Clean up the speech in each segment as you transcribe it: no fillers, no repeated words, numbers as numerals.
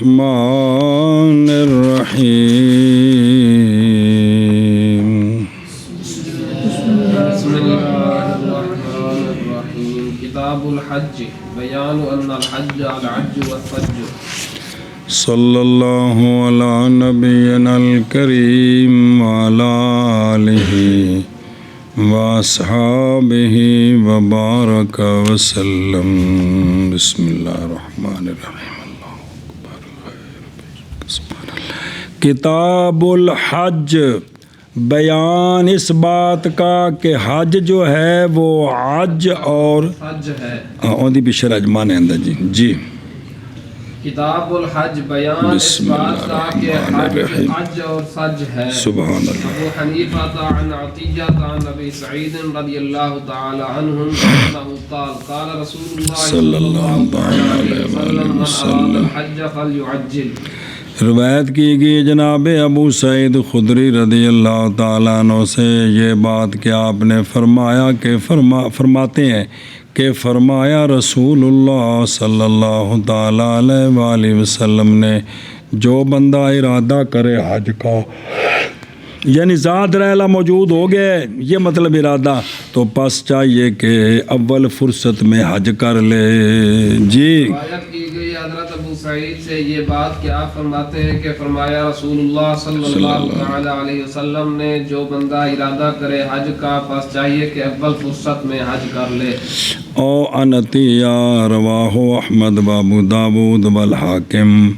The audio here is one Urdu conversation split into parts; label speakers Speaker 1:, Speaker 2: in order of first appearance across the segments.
Speaker 1: الرحمن الرحيم
Speaker 2: بسم الله الرحمن الرحيم كتاب الحج بيان أن الحج العج والفج
Speaker 1: صلى الله على نبينا الكريم وعلى آله وأصحابه وبارك وسلم بسم الله الرحمن الرحيم کتاب الحج بیان اس بات کا کہ حج جو ہے وہ عج اور
Speaker 2: حج ہے
Speaker 1: اودی بھی شرح مانے اندر جی
Speaker 2: کتاب الحج بیان اس بات کا کہ حج اور فج ہے
Speaker 1: سبحان اللہ
Speaker 2: ابو حنیفہ عن عطیہ عن نبی سعید رضی اللہ تعالی عنہ انه قال قال رسول اللہ
Speaker 1: صلی اللہ علیہ
Speaker 2: وسلم من اراد الحج فلیعجل
Speaker 1: روایت کی گئی جناب ابو سعید خدری رضی اللہ تعالیٰ عنہ سے یہ بات کہ آپ نے فرمایا کہ فرماتے ہیں کہ فرمایا رسول اللہ صلی اللہ تعالیٰ علیہ وآلہ وسلم نے جو بندہ ارادہ کرے حج کا یعنی ذات رحلہ موجود ہو گئے یہ مطلب ارادہ تو پس چاہیے کہ اول فرصت میں حج کر لے جی
Speaker 2: روایت کی گئی حضرت ابو سعید سے یہ بات کہ آپ فرماتے ہیں کہ فرمایا رسول اللہ صلی اللہ علیہ وسلم نے جو بندہ ارادہ کرے حج کا پس چاہیے کہ اول فرصت میں حج کر لے
Speaker 1: او انتیا رواہ احمد وابو داود والحاکم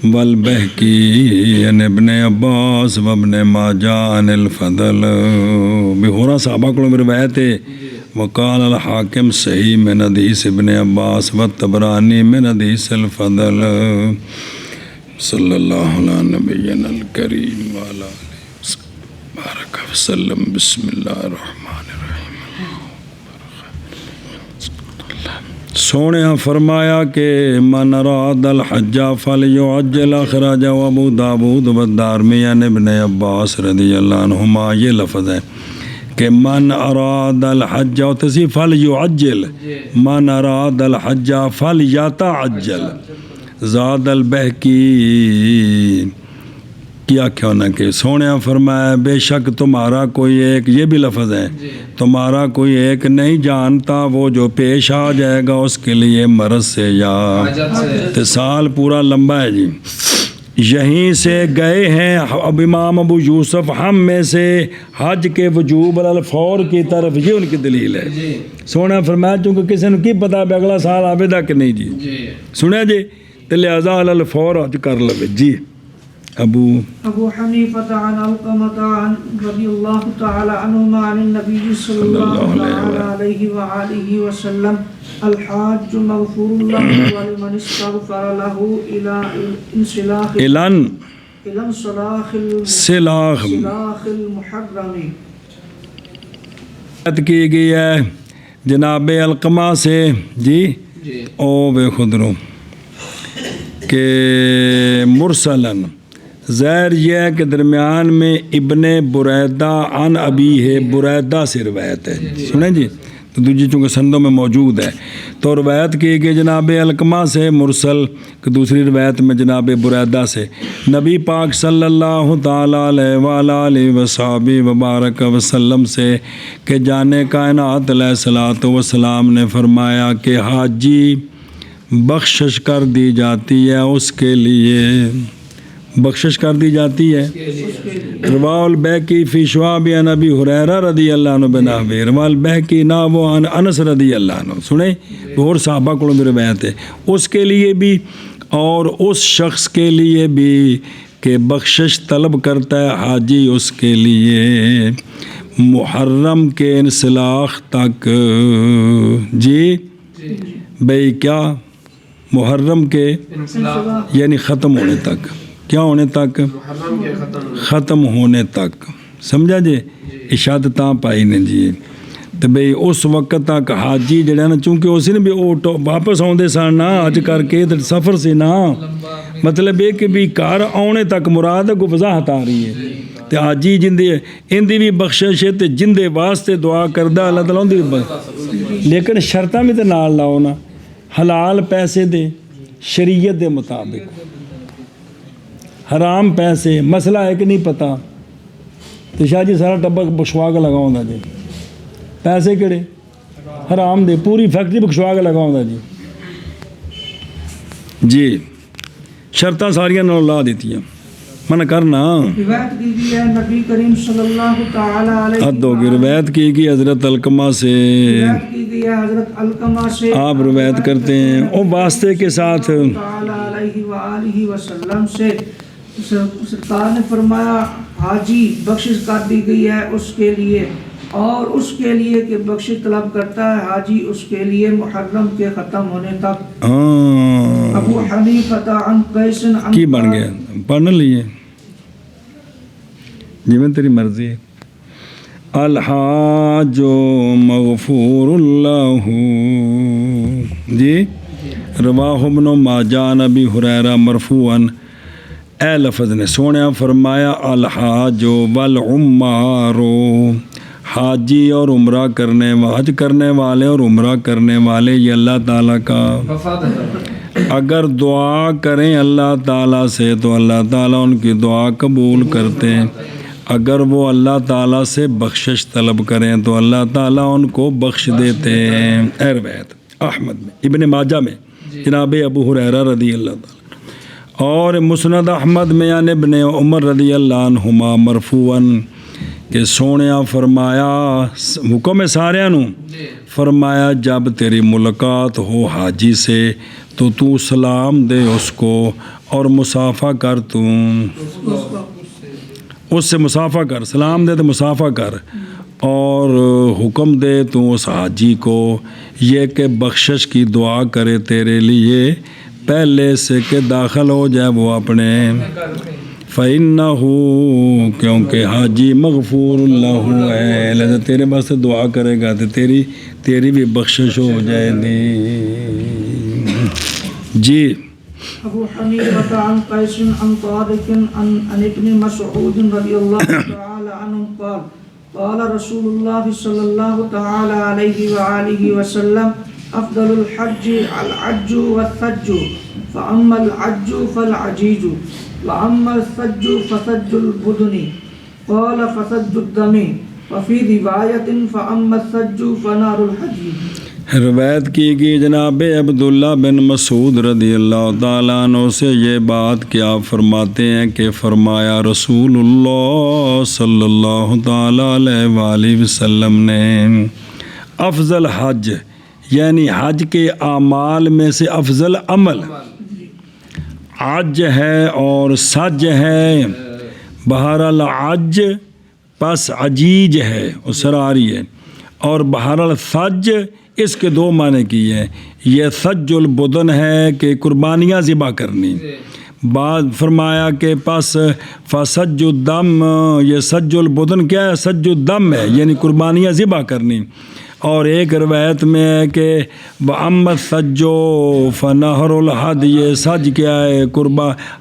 Speaker 1: والبہقی عن ابن عباس وابن ماجہ عن الفضل بہورا صحابہ کو روایت ہے وقال الحاکم صحیح من حدیث ابن عباس والطبرانی من حدیث الفضل صلی اللہ علیہ نبینا الکریم وعلی آلہ بارک وسلم بسم اللہ الرحمن الرحیم سونے فرمایا کہ من اراد الحج فلیعجل اخرجہ ابو داود والدارمی عن ابن عباس رضی اللہ عنہما یہ لفظ ہے کہ من اراد الحج و تسی فلیعجل من اراد الحج فلیتعجل زاد البہقی کیا کیوں نہ کہ سونے فرمایا بے شک تمہارا کوئی ایک یہ بھی لفظ ہے تمہارا کوئی ایک نہیں جانتا وہ جو پیش آ جائے گا اس کے لیے مرض سے یا سال پورا لمبا ہے جی یہیں سے گئے ہیں اب امام ابو یوسف ہم میں سے حج کے وجوب الفور کی طرف یہ ان کی دلیل ہے سونا فرمایا چونکہ کسی نے کی پتا ہے اگلا سال آوے دا کہ نہیں جی سنیا جی تو لہذا الفور حج کر لو جی ابو
Speaker 3: حنیفہ عن علقمۃ رضی اللہ تعالی عنہما عن النبی صلی اللہ علیہ وآلہ وسلم الحاج مغفور له ولمن استغفر له الى انسلاخ المحرم
Speaker 1: کی گئی ہے جناب علقمہ سے جی او بے خدرو کہ مرسلن زہر یہ ہے کہ درمیان میں ابن بریدہ عن ابی ہے بریدہ سے روایت ہے سنیں جی تو دوسری چونکہ سندوں میں موجود ہے تو روایت کی کہ جناب علقمہ سے مرسل کہ دوسری روایت میں جناب بریدہ سے نبی پاک صلی اللہ تعالیٰ علیہ وآلہ وصحبہ وبارک وسلم سے کہ جانے کائنات علیہ الصلوۃ والسلام نے فرمایا کہ حاجی بخشش کر دی جاتی ہے اس کے لیے بخشش کر دی جاتی ہے رواہ البہقی فی شعاب عن ابی ہریرہ رضی اللہ عنہ بنحوہ رواہ البہقی نحو عن انس رضی اللہ عنہ سنیں اور صحابہ کو روایت ہے اس کے لیے بھی اور اس شخص کے لیے بھی کہ بخشش طلب کرتا ہے حاجی اس کے لیے محرم کے انسلاخ تک جی بھئی کیا محرم کے یعنی ختم ہونے تک کیا ہونے تک ختم ہونے تک سمجھا جی اشاد تاں پائی نے جی تو بھئی اس وقت تک حاجی جڑا نا چونکہ اسی نے بھی واپس آؤندے سن نا حج کر کے سفر سے نا مطلب یہ کہ بھی گھر آنے تک مراد کو وضاحت آ رہی ہے تو حاجی جندے اندی بھی بخشش ہے تو جندے واسطے دعا کردہ اللہ تعالیٰ دی لیکن شرطاں بھی تو نال لاؤ نا حلال پیسے دے شریعت دے مطابق حرام پیسے مسئلہ ہے کہ نہیں پتہ تو شاہ جی سارا ٹبا بخشوا کے لگاؤں گا جی پیسے کہڑے حرام دے پوری فیکٹری بخشوا کے لگاؤں گا جی شرطاں ساریاں نال لا دیتی ہیں منع کرنا
Speaker 3: روایت کی گئی ہے نبی کریم صلی اللہ تعالی علیہ
Speaker 1: حد ہوگی روایت کی حضرت علقمہ سے
Speaker 3: روایت کی گئی ہے حضرت علقمہ سے
Speaker 1: آپ روایت کرتے ہیں وہ واسطے کے ساتھ
Speaker 3: تعالی علیہ وآلہ وسلم سے سرکار نے فرمایا حاجی بخشش کر دی گئی ہے اس کے لیے اور اس کے لیے کہ بخشش طلب کرتا ہے حاجی اس کے لیے محرم کے ختم ہونے تک ابو حنیفہ عن قیس عن
Speaker 1: کی بن گیا پڑھنے لیے جی میں تیری مرضی ہے الحاج مغفور اللہ جی رواہ ابن ماجہ نبی حریرہ مرفوعاً اے لفظ نے سونے فرمایا الحاج والعمار حاجی اور عمرہ کرنے حج کرنے والے اور عمرہ کرنے والے یہ اللہ تعالیٰ کا
Speaker 2: وفد ہے
Speaker 1: اگر دعا کریں اللہ تعالیٰ سے تو اللہ تعالیٰ ان کی دعا قبول کرتے ہیں اگر وہ اللہ تعالیٰ سے بخشش طلب کریں تو اللہ تعالیٰ ان کو بخش دیتے ہیں اے روایت احمد میں ابن ماجہ میں جناب ابو حریرہ رضی اللہ تعالیٰ اور مسند احمد میں یعنی ابن عمر رضی اللہ عنہما مرفوعاً کہ سونیا فرمایا حکم ساریاں نو فرمایا جب تیری ملاقات ہو حاجی سے تو سلام دے اس کو اور مصافحہ کر اس سے مصافحہ کر سلام دے تو مصافحہ کر اور حکم دے تو اس حاجی کو یہ کہ بخشش کی دعا کرے تیرے لیے پہلے سے کہ داخل ہو جائے وہ اپنے فَإِنَّهُ کیونکہ حاجی مغفور اللہ ہے لہذا تیرے واسطے دعا کرے گا تو تیری بھی بخشش ہو جائے گی جی
Speaker 3: ابو حنیفہ عن قیس عن طارق عن ابن مسعود رضی اللہ تعالی عنہ قال قال رسول اللہ صلی اللہ تعالی علیہ وآلہ وسلم افضل الحج العج والثج فاما العج فالعجیج واما الثج فثج البدن قال فثج الدم وفي روایت فاما الثج فنار الحج
Speaker 1: روایت کی گئی جناب عبداللہ بن مسعود رضی اللہ تعالیٰ عنہ سے یہ بات کہ آپ فرماتے ہیں کہ فرمایا رسول اللہ صلی اللہ تعالیٰ علیہ وآلہ وسلم نے افضل حج یعنی حج کے اعمال میں سے افضل عمل حج ہے اور سج ہے بہرحال حج پس عجیج ہے اسراری ہے اور بہرحال سج اس کے دو معنی کی ہے یہ سج البدن ہے کہ قربانیاں ذبح کرنی بعد فرمایا کہ پس فسج الدم یہ سج البدن کیا ہے سج الدم ہے یعنی قربانیاں ذبح کرنی اور ایک روایت میں ہے کہ وَأَمَّا السَّجُّ فَنَهْرُ الْحَدْ یہ سج کیا ہے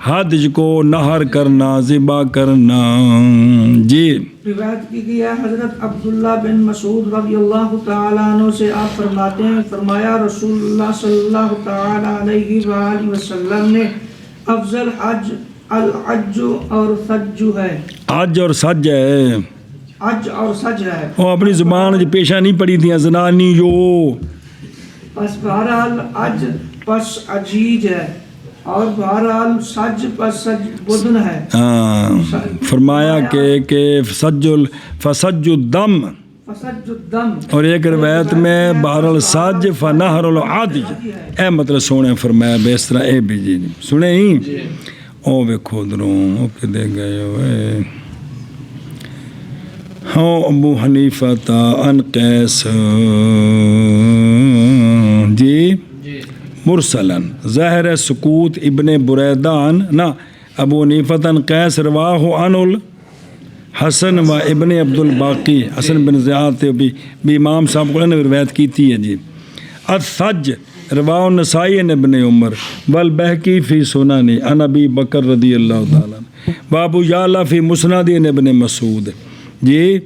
Speaker 1: حد کو نہر کرنا ذبح کرنا جی
Speaker 3: روایت کی گئی ہے حضرت عبداللہ بن مسعود رضی اللہ تعالیٰ عنہ سے آپ فرماتے ہیں فرمایا رسول اللہ صلی اللہ تعالیٰ علیہ وآلہ وسلم نے افضل حج العج اور سج ہے
Speaker 1: حج اور سج ہے
Speaker 3: حج اور سج ہے
Speaker 1: وہ اپنی زبان پیشہ نہیں پڑی تھیں زنانی جو
Speaker 3: پس بہرحال حج پس عجیج ہے اور بہرحال سج پس سج بدن ہے
Speaker 1: فرمایا کہ فسج الدم
Speaker 3: فسج الدم
Speaker 1: اور ایک روایت میں بہرحال سج فنہر العادی اے مطلب سونے فرمایا بے اس طرح اے بھی جی سنے ہی او ویکھو دروں او کدے گئے ہوئے ہاں ابو حنیفہ عن قیس جی مرسلاً ظاہر سکوت ابن بریدان نہ ابو حنیفہ عن قیس رواہ عن الحسن و ابن عبد الباقی حسن بن زیاد بھی امام صاحب کو نے روایت کی تھی ہے جی الثج رواہ النسائی عن ابن عمر والبہقی فی سنن عن ابی بکر رضی اللہ تعالیٰ وابو یعلا فی مسند عن ابن مسعود جی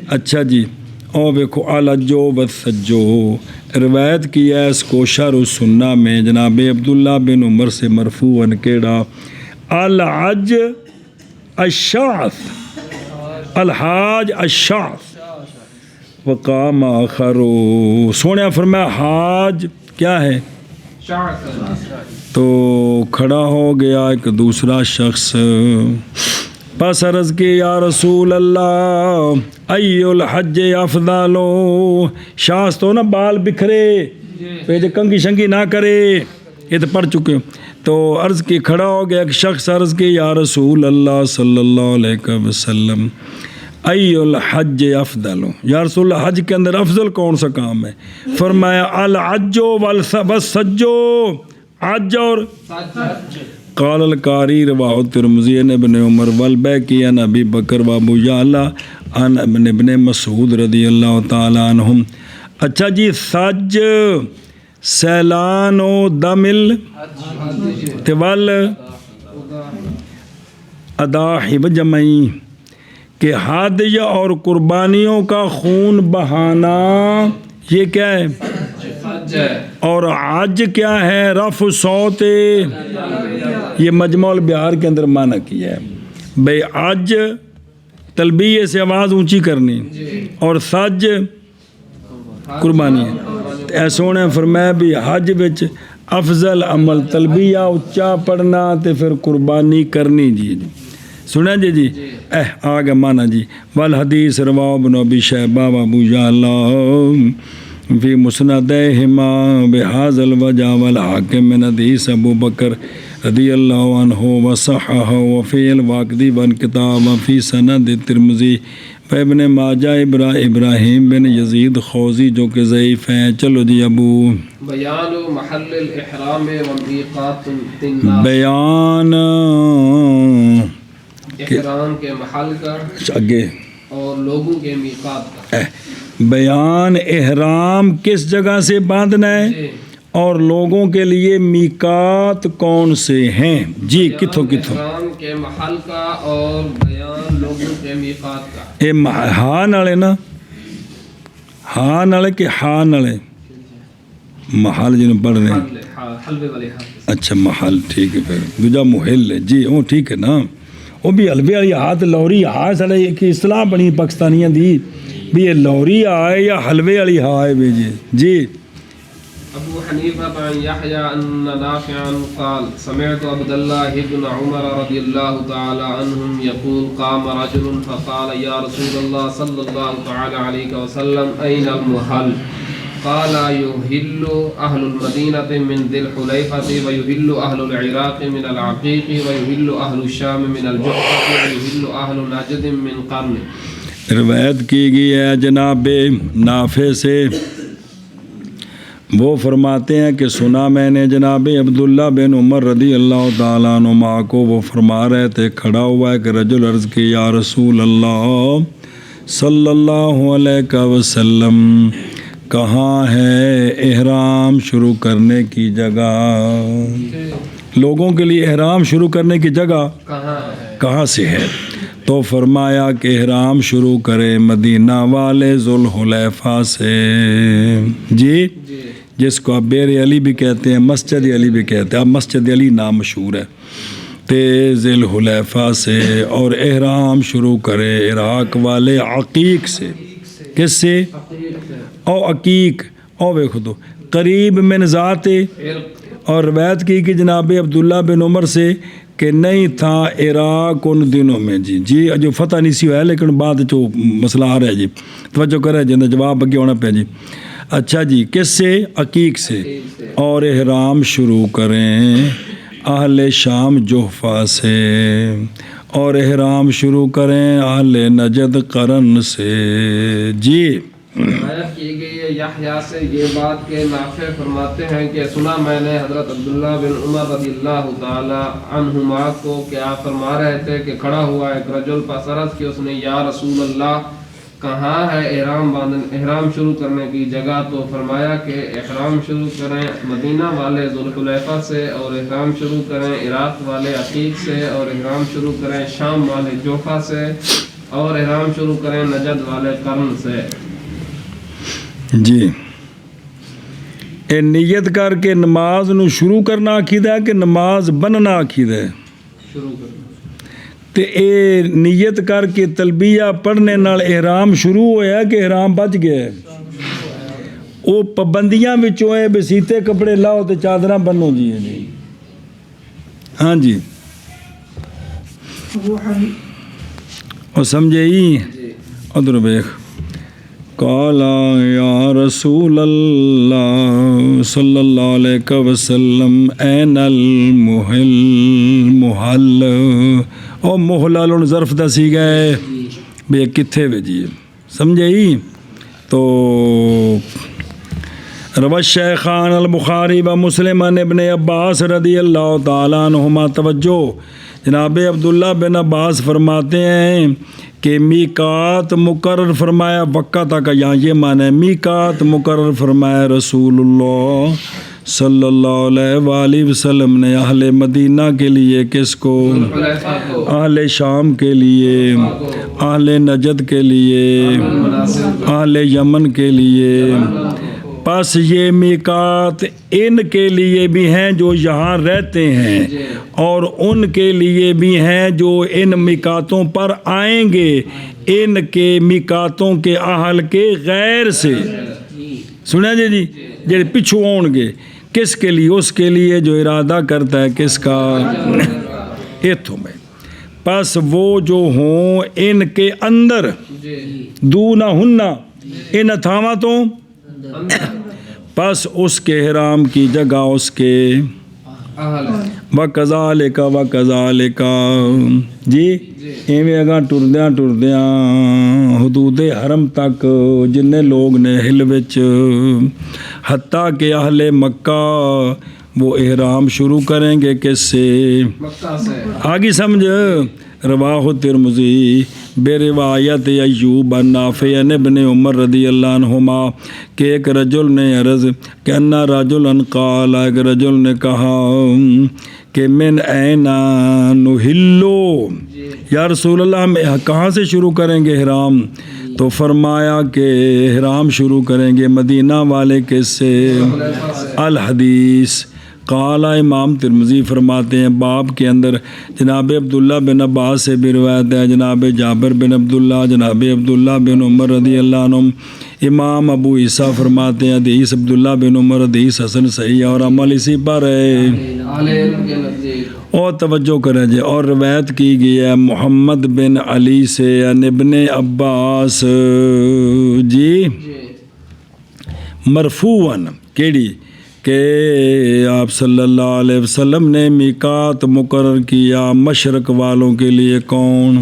Speaker 1: اچھا جی او ویکھو الحج والثج روایت کی ہے اس کو شرح السنہ میں جناب عبداللہ بن عمر سے مرفوعاً کیڑا الحج الشعث، الحاج الشعث، وقام آخر، سونے فرمایا حاج کیا ہے؟ تو کھڑا ہو گیا ایک دوسرا شخص، پس عرض کی یا رسول اللہ ای الحج افضل، شاس تو نا بال بکھرے پیچھے کنگھی شنگھی نہ کرے، یہ تو پڑھ چکے. تو عرض کی کھڑا ہو گیا ایک شخص، عرض کی یا رسول اللہ صلی اللہ علیہ وسلم ای الحج افضل، یا رسول اللہ حج کے اندر افضل کون سا کام ہے؟ فرمایا الحج والسجو، حج اور قال القاری رواہ الترمذی عن ابن عمر والبیہقی عن ابی بکر وابو یعلا عن ابن مسعود رضی اللہ تعالی عنہم. اچھا جی، سج سیلان و دمل تول اضاحی بجمعی، کہ ہدیہ اور قربانیوں کا خون بہانا یہ کیا ہے؟ اور حج کیا ہے؟ رفع صوت، یہ مجمع البحار کے اندر معنی کیا ہے بھئی حج تلبیہ سے آواز اونچی کرنی اور سج قربانی. ایسوں نے فرمایا بھی حج وچ افضل عمل تلبیہ اونچا پڑھنا تے پھر قربانی کرنی. جی سنا جی آگے مانا جی. والحدیث رواہ ابن ابی شیبہ و ابو یعلا فی مسندہما بہذا الوجہ والحاکم من حدیث ابو بکر رضی اللہ عنہ وصححہ وفی الواقدی ون کتاب وفی سند ترمذی و ابن ماجہ ابراہیم بن یزید خوزی جو کہ ضعیف ہیں. چلو جی ابو
Speaker 2: بیان محل الاحرام والمیقات الناس،
Speaker 1: بیان
Speaker 2: احرام کے محل کا
Speaker 1: آگے
Speaker 2: اور لوگوں کے میقات کا.
Speaker 1: بیان احرام کس جگہ سے باندھنا ہے اور لوگوں کے لیے میقات کون سے ہیں. جی کتھوں کتھوں؟
Speaker 2: احرام کے محل کا اور بیان لوگوں کے میقات کا.
Speaker 1: اے ہاں نالے نا، ہاں نالے کہ ہاں نالے محل جنہوں پڑھ رہے ہیں.
Speaker 2: حلوے والے ہاتھ.
Speaker 1: اچھا محل ٹھیک ہے، پھر دوجا محل ہے. جی وہ ٹھیک ہے نا، وہ بھی حلوے والی ہاتھ لوری ہاں سڑے کی اصطلاح بنی پاکستانیاں دی بھی یہ لوری آئے یا حلوے والی ہائے بھی. جی
Speaker 2: ابو حنیفہ عن یحییٰ ان نافعا قال سمعت عبد اللہ بن عمر رضی اللہ تعالی عنہم یقول قام رجل فقال یا رسول اللہ صلی اللہ تعالی علیہ وسلم این المحل؟ قال يهل أهل المدينة من ذي الحليفة ويهل أهل العراق من العقيق ويهل أهل الشام من الجحفة ويهل أهل نجد من قرن.
Speaker 1: روایت کی گئی ہے جناب نافع سے، وہ فرماتے ہیں کہ سنا میں نے جناب عبداللہ بن عمر رضی اللہ تعالیٰ عنہما کو، وہ فرما رہے تھے کھڑا ہوا ہے کہ رجل عرض کی یا رسول اللہ صلی اللہ علیہ وسلم کہاں ہے احرام شروع کرنے کی جگہ؟ لوگوں کے لیے احرام شروع کرنے کی جگہ کہاں سے ہے؟ تو فرمایا کہ احرام شروع کرے مدینہ والے ذوالحلیفہ سے. جی جس کو آپ بیر علی بھی کہتے ہیں، مسجد علی بھی کہتے ہیں، اب مسجد علی نام مشہور ہے. تے ذوالحلیفہ سے، اور احرام شروع کرے عراق والے عقیق سے. کس سے؟ او عقیق او بے خودو قریب من ذات. اور روایت کی کہ جناب عبداللہ بن عمر سے کہ نہیں تھا عراق ان دنوں میں. جی جو فتح نہیں سی ہوا ہے لیکن بعد جو مسئلہ آ رہا ہے جی توجہ کرے جن جواب اگے ہونا پہ جی. اچھا جی کس سے؟ عقیق سے. اور احرام شروع کریں اہل شام جحفہ سے، اور احرام شروع کریں اہل نجد قرن سے. جی
Speaker 2: روایت کی گئی ہے یحییٰ سے یہ بات کہ نافع فرماتے ہیں کہ سنا میں نے حضرت عبداللہ بن عمر رضی اللہ تعالی عنہما کو کہ آپ فرما رہے تھے کہ کھڑا ہوا ایک رجل پس عرض کی اس نے یا رسول اللہ کہاں ہے احرام شروع کرنے کی جگہ؟ تو فرمایا کہ احرام شروع کریں مدینہ والے ذوالحلیفہ سے، اور احرام شروع کریں عراق والے عقیق سے، اور احرام شروع کریں شام والے جوفہ سے، اور احرام شروع کریں نجد والے قرن سے.
Speaker 1: جی اے نیت کر کے نماز نو شروع کرنا عقیدہ ہے کہ نماز بننا عقیدہ ہے؟
Speaker 2: شروع کرنا
Speaker 1: تے اے نیت کر کے تلبیہ پڑھنے نال احرام شروع ہویا کہ احرام بچ گیا ہے؟ وہ پابندیاں وچوں ہے بھی سیتے کپڑے لاؤ تے چادراں بنو جی ہاں جی
Speaker 3: ابو حنیفہ
Speaker 1: اور سمجھے ہی ادھر بیخ قال یا رسول اللہ صلی اللہ علیہ وسلم این المحل محل او محلل ظرف دسی گئے بے کتھے ویجیے سمجھے ہی تو روى الشیخان البخاری و مسلم عن ابن عباس رضی اللہ تعالیٰ عنہما توجہ جناب عبداللہ بن عباس فرماتے ہیں کہ میقات مقرر فرمایا وقت تک یہاں یہ معنی ہے میقات مقرر فرمایا رسول اللہ صلی اللہ علیہ وآلہ وسلم نے اہل مدینہ کے لیے کس کو اہل شام کے لیے اہل نجد کے لیے اہل یمن کے لیے پس یہ میقات ان کے لیے بھی ہیں جو یہاں رہتے ہیں اور ان کے لیے بھی ہیں جو ان میقاتوں پر آئیں گے ان کے میقاتوں کے اہل کے غیر سے سنیں جی جی پچھو آؤں گے کس کے لیے اس کے لیے جو ارادہ کرتا ہے کس کا ایتھوں میں پس وہ جو ہوں ان کے اندر دونہ ہنہ ان تھاواں تو پس اس کے احرام کی جگہ اس کے وَكَذَلِكَ وَكَذَلِكَ جی ایویں اگاں ٹردیاں حدود حرم تک جن لوگ نے ہل وچ حتیٰ کہ اہل مکہ وہ احرام شروع کریں گے کس سے آگے سمجھ رواہ ترمذی بے روایت ایوب نافع ابن عمر رضی اللہ عنہما کہ ایک رجل نے عرض کہ انا رجلا قال ایک رجل نے کہا کہ من این نحلو یا رسول اللہ ہم کہاں سے شروع کریں گے احرام تو فرمایا کہ احرام شروع کریں گے مدینہ والے کس سے الحدیث قال امام ترمذی فرماتے ہیں باب کے اندر جناب عبداللہ بن عباس سے بھی روایت ہے جناب جابر بن عبداللہ جناب عبداللہ بن عمر رضی اللہ عنہ امام ابو عیسیٰ فرماتے ہیں حدیث عبداللہ بن عمر حدیث حسن صحیح اور عمل اسی پر ہے اور توجہ کریں جی اور روایت کی گئی ہے محمد بن علی سے عن ابن عباس جی مرفوعاً کیڑی کہ آپ صلی اللہ علیہ وسلم نے میقات مقرر کیا مشرق والوں کے لیے کون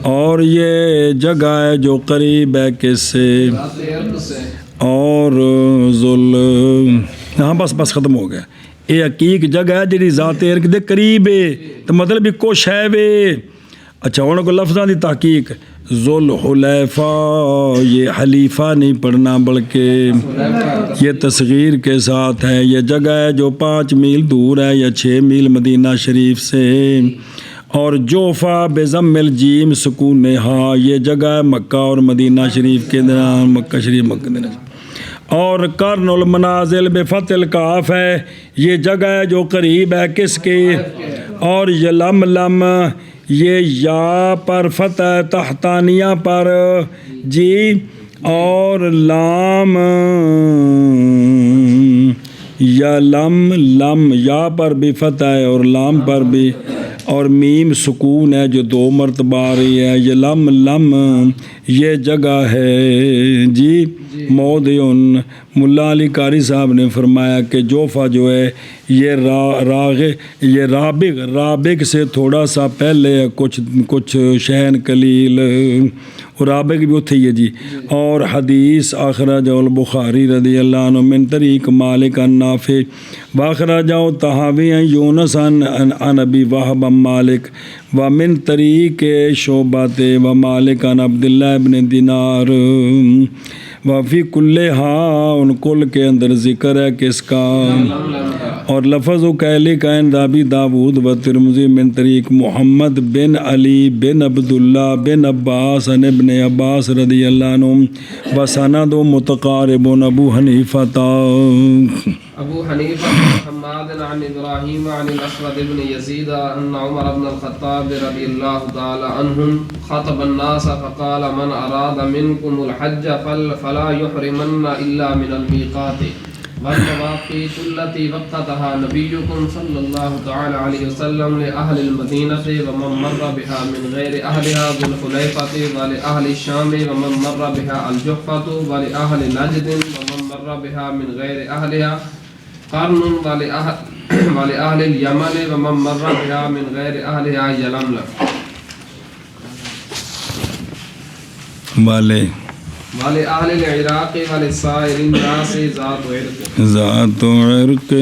Speaker 1: اور یہ جگہ ہے جو قریب ہے کس سے اور ہاں بس ختم ہو گیا یہ حقیق جگہ ہے جی ذات ارق دے قریب ہے تو مطلب بھی کچھ ہے وے اچھا انہوں کو لفظاں دی تحقیق ذوالحلیفہ یہ حلیفہ نہیں پڑھنا بلکہ یہ تصغیر کے ساتھ ہے یہ جگہ ہے جو 5 میل دور ہے یا 6 میل مدینہ شریف سے اور جوفا بضم الجیم سکون ہا یہ جگہ ہے مکہ اور مدینہ شریف کے درمیان مکہ شریف مکہ اور قرن المنازل بفتح القاف ہے یہ جگہ ہے جو قریب ہے کس کے اور یلملم یہ یا پر فتح تحتانیہ پر جی اور لام یا لم یا پر بھی فتح ہے اور لام پر بھی اور میم سکون ہے جو 2 مرتبہ آ رہی ہے یہ لم یہ جگہ ہے جی موضع ملا علی قاری صاحب نے فرمایا کہ جوفا جو ہے یہ رابق سے تھوڑا سا پہلے کچھ شہن قلیل اور رابق بھی اتھے ہی ہے جی اور حدیث اخرج البخاری رضی اللہ عنہ من طریق مالک النافع واخرج طحاوی یونس عن ابی وہب مالک ومن طریق شعبۃ و مالک عن عبداللہ ابن دینار وفی کلہا ان کل کے اندر ذکر ہے کس کا اور لفظ و کہلی کا عند ابی داود و ترمذی من طریق محمد بن علی بن عبداللہ بن عباس عن ابن عباس رضی اللہ عنہ و سند متقارب ابو حنیفہ
Speaker 2: ابو حنیفہ محمد عن ابراہیم عن الاسود بن یزید ان عمر بن الخطاب رضی اللہ تعالی عنہ خطب الناس فقال من اراد منکم الحج فلا يحرمن الا من الميقات والمواقيت التي وقتها نبيكم صلى الله تعالى عليه وسلم لأهل المدينة ومن مر بها من غير أهلها ذو الحليفة ولأهل الشام ومن مر بها الجحفة ولأهل نجد ومن مر بها من غير أهلها قرن ولأهل اليمن ومن مر بها من غير أهلها يلملم ولأهل العراق ولسائر الناس
Speaker 1: ذات عرق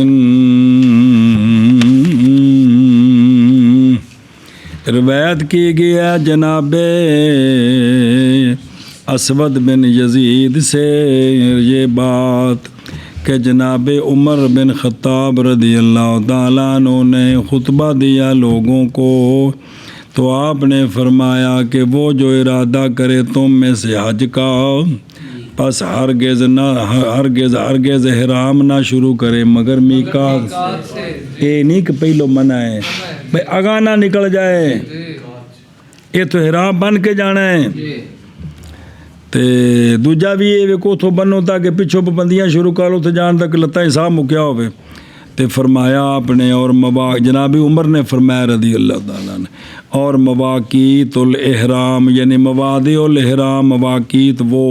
Speaker 1: روایت کی گیا جناب اسود بن یزید سے یہ بات کہ جناب عمر بن خطاب رضی اللہ تعالیٰ عنہ نے خطبہ دیا لوگوں کو، تو آپ نے فرمایا کہ وہ جو ارادہ کرے تم میں سے حج کا، پس ہرگز احرام نہ شروع کرے مگر میقات سے۔ یہ نہیں کہ پہلو منع ہے بھائی اگاں نہ نکل جائے، یہ تو احرام بن کے جانا ہے۔ تے دوجا بھی یہ کو تو بنو تاکہ پچھو پابندیاں شروع کرو تو جان تک لتا حساب مکیا ہوئے۔ تے فرمایا آپ نے اور جناب عمر نے فرمایا رضی اللہ تعالیٰ نے، اور مواقیت الاحرام یعنی مواد الاحرام، مواقیت وہ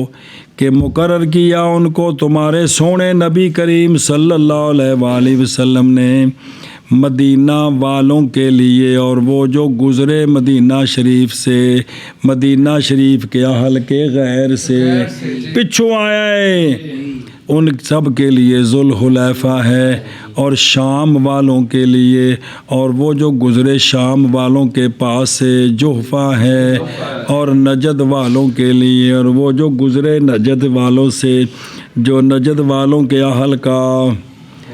Speaker 1: کہ مقرر کیا ان کو تمہارے سونے نبی کریم صلی اللہ علیہ وآلہ وسلم نے مدینہ والوں کے لیے، اور وہ جو گزرے مدینہ شریف سے، مدینہ شریف کے اہل کے غیر سے پچھو آیا ہے، ان سب کے لیے ذوالحلیفہ ہے، اور شام والوں کے لیے، اور وہ جو گزرے شام والوں کے پاس سے جحفہ ہے، اور نجد والوں کے لیے، اور وہ جو گزرے نجد والوں سے، جو نجد والوں کے اہل کا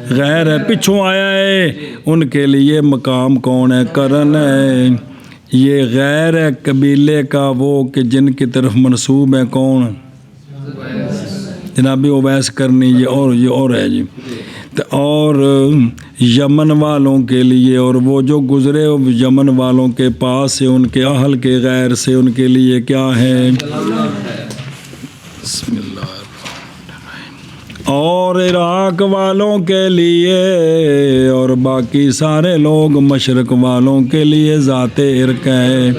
Speaker 1: غیر ہے پچھوں آیا ہے، ان کے لیے مقام کون ہے؟ کرن ہے۔ یہ غیر ہے قبیلے کا وہ کہ جن کی طرف منسوب ہے کون؟ جناب اویس کرنی، یہ اور ہے جی۔ اور یمن والوں کے لیے، اور وہ جو گزرے یمن والوں کے پاس سے ان کے اہل کے غیر سے، ان کے لیے کیا ہے؟ بسم اللہ الرحمن الرحیم۔ اور عراق والوں کے لیے، اور باقی سارے لوگ مشرق والوں کے لیے ذات عرق ہے،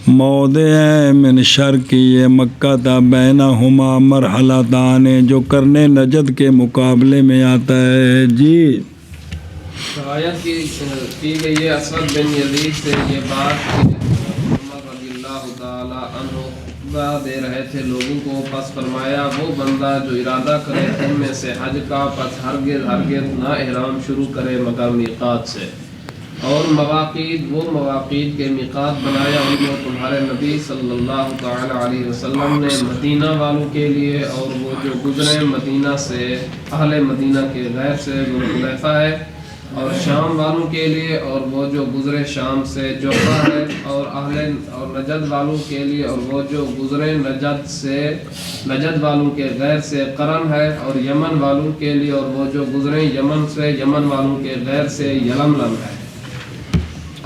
Speaker 1: موضع من شرقی مکہ تا بینہما مرحلتان، جو کرنے نجد کے مقابلے میں آتا ہے۔ جی
Speaker 2: روایت کی گئی ہے اسود بن یزید سے یہ بات کہ عمر رضی اللہ تعالی عنہ خطبہ دے رہے تھے لوگوں کو، پس فرمایا وہ بندہ جو ارادہ کرے تم میں سے حج کا، پس ہرگز نہ احرام شروع کرے مگر میقات سے۔ اور مواقیت وہ مواقیت کے میقات بنایا ان کو تمہارے نبی صلی اللہ تعالی علیہ وسلم نے مدینہ والوں کے لیے، اور وہ جو گزرے مدینہ سے اہل مدینہ کے غیر سے ذوالحلیفہ ہے، اور شام والوں کے لیے، اور وہ جو گزرے شام سے جحفہ ہے، اور نجد والوں کے لیے، اور وہ جو گزرے نجد والوں کے غیر سے قرن ہے، اور یمن والوں کے لیے، اور وہ جو گزرے یمن سے یمن والوں کے غیر سے یلملم ہے،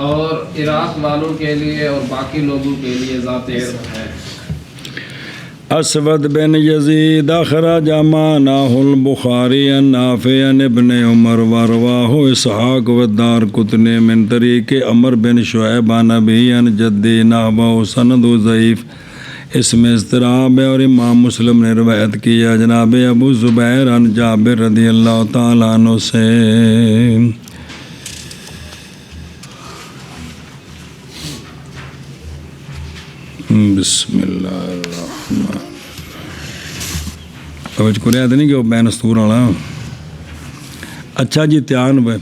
Speaker 2: اور عراق والوں کے لیے اور باقی لوگوں کے لیے ذات عرق ہے۔
Speaker 1: اسود بن یزید اخرج معناه البخاری عن نافع عن ابن عمر ورواه اسحاق والدارقطنی من طریق عمر بن شعیب عن ابی عن جدی نحوہ سند ضعیف، اس میں اضطراب ہے، اور امام مسلم نے روایت کیا جناب ابو زبیر عن جابر رضی اللہ تعالیٰ عنہ سے۔ بسم اللہ الرحمن توجہ کو رہا نہیں کہ وہ بین استور والا۔ اچھا جی تیان بے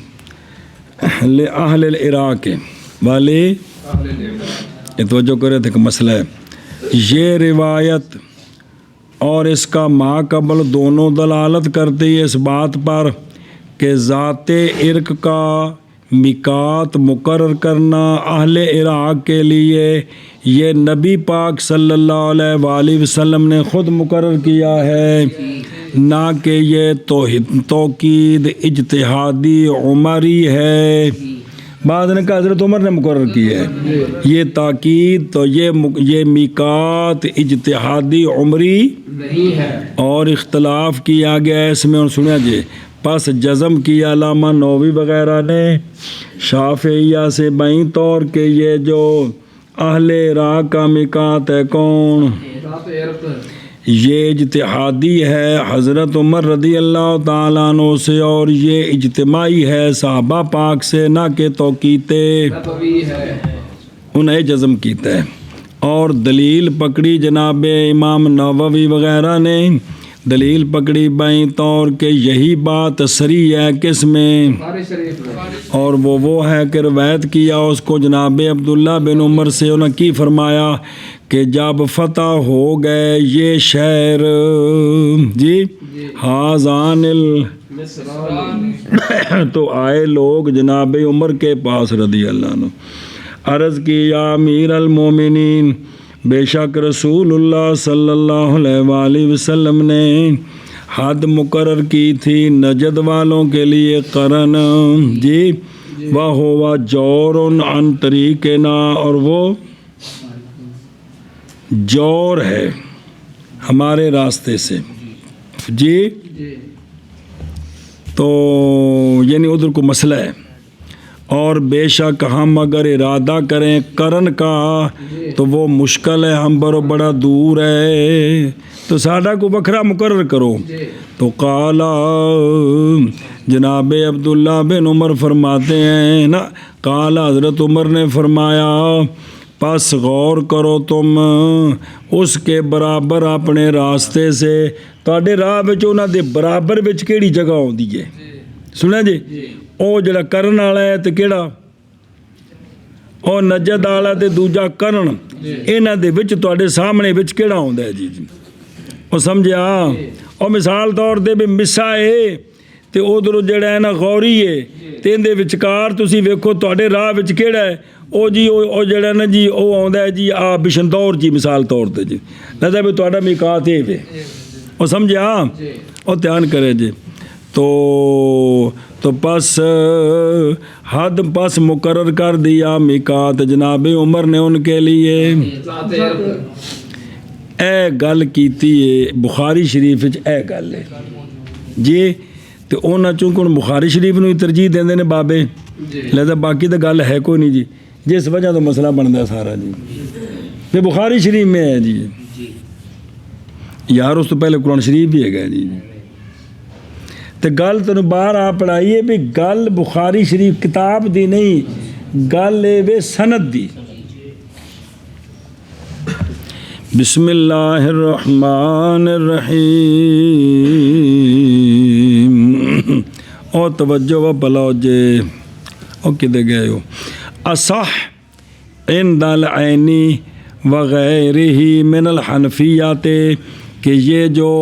Speaker 1: اہل العراق والے یہ توجہ کو رہے تھے کہ مسئلہ ہے یہ روایت اور اس کا ما قبل دونوں دلالت کرتی ہے اس بات پر کہ ذات عرق کا میقات مقرر کرنا اہل عراق کے لیے یہ نبی پاک صلی اللہ علیہ وآلہ وسلم نے خود مقرر کیا ہے، نہ کہ یہ توقید اجتہادی عمری ہے۔ بعد نے کہا حضرت عمر نے مقرر کیا ہے، یہ تاکید تو یہ میقات اجتہادی عمری
Speaker 2: نہیں ہے،
Speaker 1: اور اختلاف کیا گیا ہے اس میں۔ اور سنیا جی پس جزم کیا علامہ نووی وغیرہ نے شافعیہ سے بائیں طور کہ یہ جو اہل عراق کا میقات ہے کون؟
Speaker 2: ذات عرق،
Speaker 1: یہ اجتہادی ہے حضرت عمر رضی اللہ تعالیٰ عنہ سے، اور یہ اجتماعی ہے صحابہ پاک سے، نہ کہ توقیت
Speaker 2: نبوی ہے۔
Speaker 1: انہیں جزم کیتا ہے۔ اور دلیل پکڑی جناب امام نووی وغیرہ نے دلیل پکڑی بائیں طور کہ یہی بات صریح ہے کس میں؟
Speaker 2: بخاری شریف میں۔
Speaker 1: اور وہ ہے کہ روایت کیا اس کو جناب عبداللہ بن عمر سے، انہوں نے کی فرمایا کہ جب فتح ہو گئے یہ شہر جی حاضان
Speaker 2: مصر،
Speaker 1: تو آئے لوگ جناب عمر کے پاس رضی اللہ عنہ، عرض کی یا امیر المومنین، بے شک رسول اللہ صلی اللہ علیہ وآلہ وسلم نے حد مقرر کی تھی نجد والوں کے لیے قرن جی، وہ ہوا جور عن طریقنا، اور وہ جور ہے ہمارے راستے سے جی۔ تو یعنی ادھر کو مسئلہ ہے، اور بے شک ہم اگر ارادہ کریں کرن کا تو وہ مشکل ہے، ہم برو بڑا دور ہے، تو ساڈا کو بکھرا مقرر کرو۔ تو قالا جناب عبداللہ بن عمر فرماتے ہیں نا، قالا حضرت عمر نے فرمایا پس غور کرو تم اس کے برابر اپنے راستے سے، تواڈے راہ وچ انہاں دے برابر وچ کیڑی جگہ ہوندی ہے؟ سنیا جی او جڑا کرن والا ہے تے کیڑا او نجد والا تے دوجا کرن، انہاں دے وچ تواڈے سامنے وچ کیڑا ہوندا ہے جی او سمجھیا؟ او مثال طور تے بھی مسا ہے تے ادھر جڑا ہے نا غوری ہے تے ان دے وچکار تسی ویکھو تواڈے راہ وچ کیڑا ہے او جی او جڑا نا جی او آوندا ہے جی آ بشنتور جی مثال طور تے جی لگدا بھی تواڈا میقات ہے وے او سمجھیا؟ او دھیان کرے جی تو پس حد پس مقرر کر دیا میقات جناب عمر نے ان کے لیے۔
Speaker 2: ذات عرق،
Speaker 1: اے گل کیتی ہے بخاری شریف وچ، اے گل ہے جی، تے انہاں چونکہ بخاری شریف نوں ہی ترجیح دیندے نے بابے، لہذا باقی تو گل ہے کوئی نہیں جی، جس وجہ تو مسئلہ بنتا ہے سارا جی، یہ بخاری شریف میں ہے جی، یار اس تو پہلے قرآن شریف بھی ہے جی، تے گل تینوں باہر آ پڑھائیے بھی گل بخاری شریف کتاب دی نہیں، گل ہے وے سند دی۔ بسم اللہ الرحمن الرحیم، او توجہ و بلاؤ جے، او کدے گئے ہو؟ اصح عند العینی وغیرہ من الحنفیات، کہ یہ جو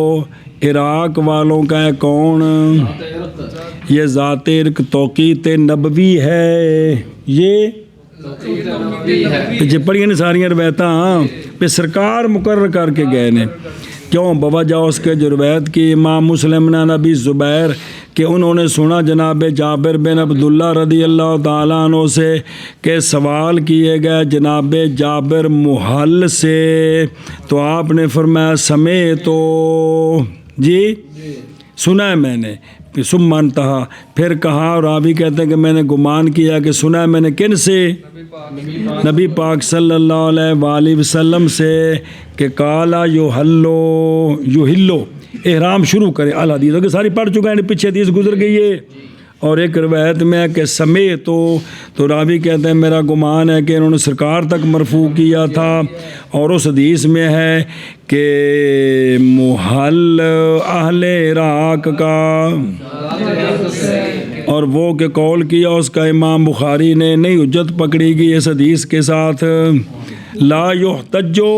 Speaker 1: عراق والوں کا ہے کون؟ یہ ذات عرق توقیت نبوی ہے، یہ جی پڑھیے نے ساری روایتاں پہ سرکار مقرر کر کے گئے نے، کیوں بوجہ اس کے جو روایت کی امام مسلم نے نبی زبیر کہ انہوں نے سنا جناب جابر بن عبداللہ رضی اللہ تعالیٰ عنہ سے کہ سوال کیے گئے جناب جابر محل سے، تو آپ نے فرمایا سمیع تو جی سنا ہے میں نے، ثم انتہا، پھر کہا، راوی کہتے ہیں کہ میں نے گمان کیا کہ سنا ہے میں نے کن سے؟ نبی پاک صلی اللہ علیہ وآلہ وسلم سے، کہ کالا یحلو احرام شروع کرے، الحدیث کہ ساری پڑھ چکا ہے، پیچھے حدیث گزر گئی ہے، اور ایک روایت میں ہے کہ سمیع تو راوی کہتے ہیں میرا گمان ہے کہ انہوں نے سرکار تک مرفوع کیا تھا، اور اس حدیث میں ہے کہ محل اہل عراق کا، اور وہ کہ قول کیا اس کا امام بخاری نے، نہیں حجت پکڑی گئی اس حدیث کے ساتھ، لا یحتجو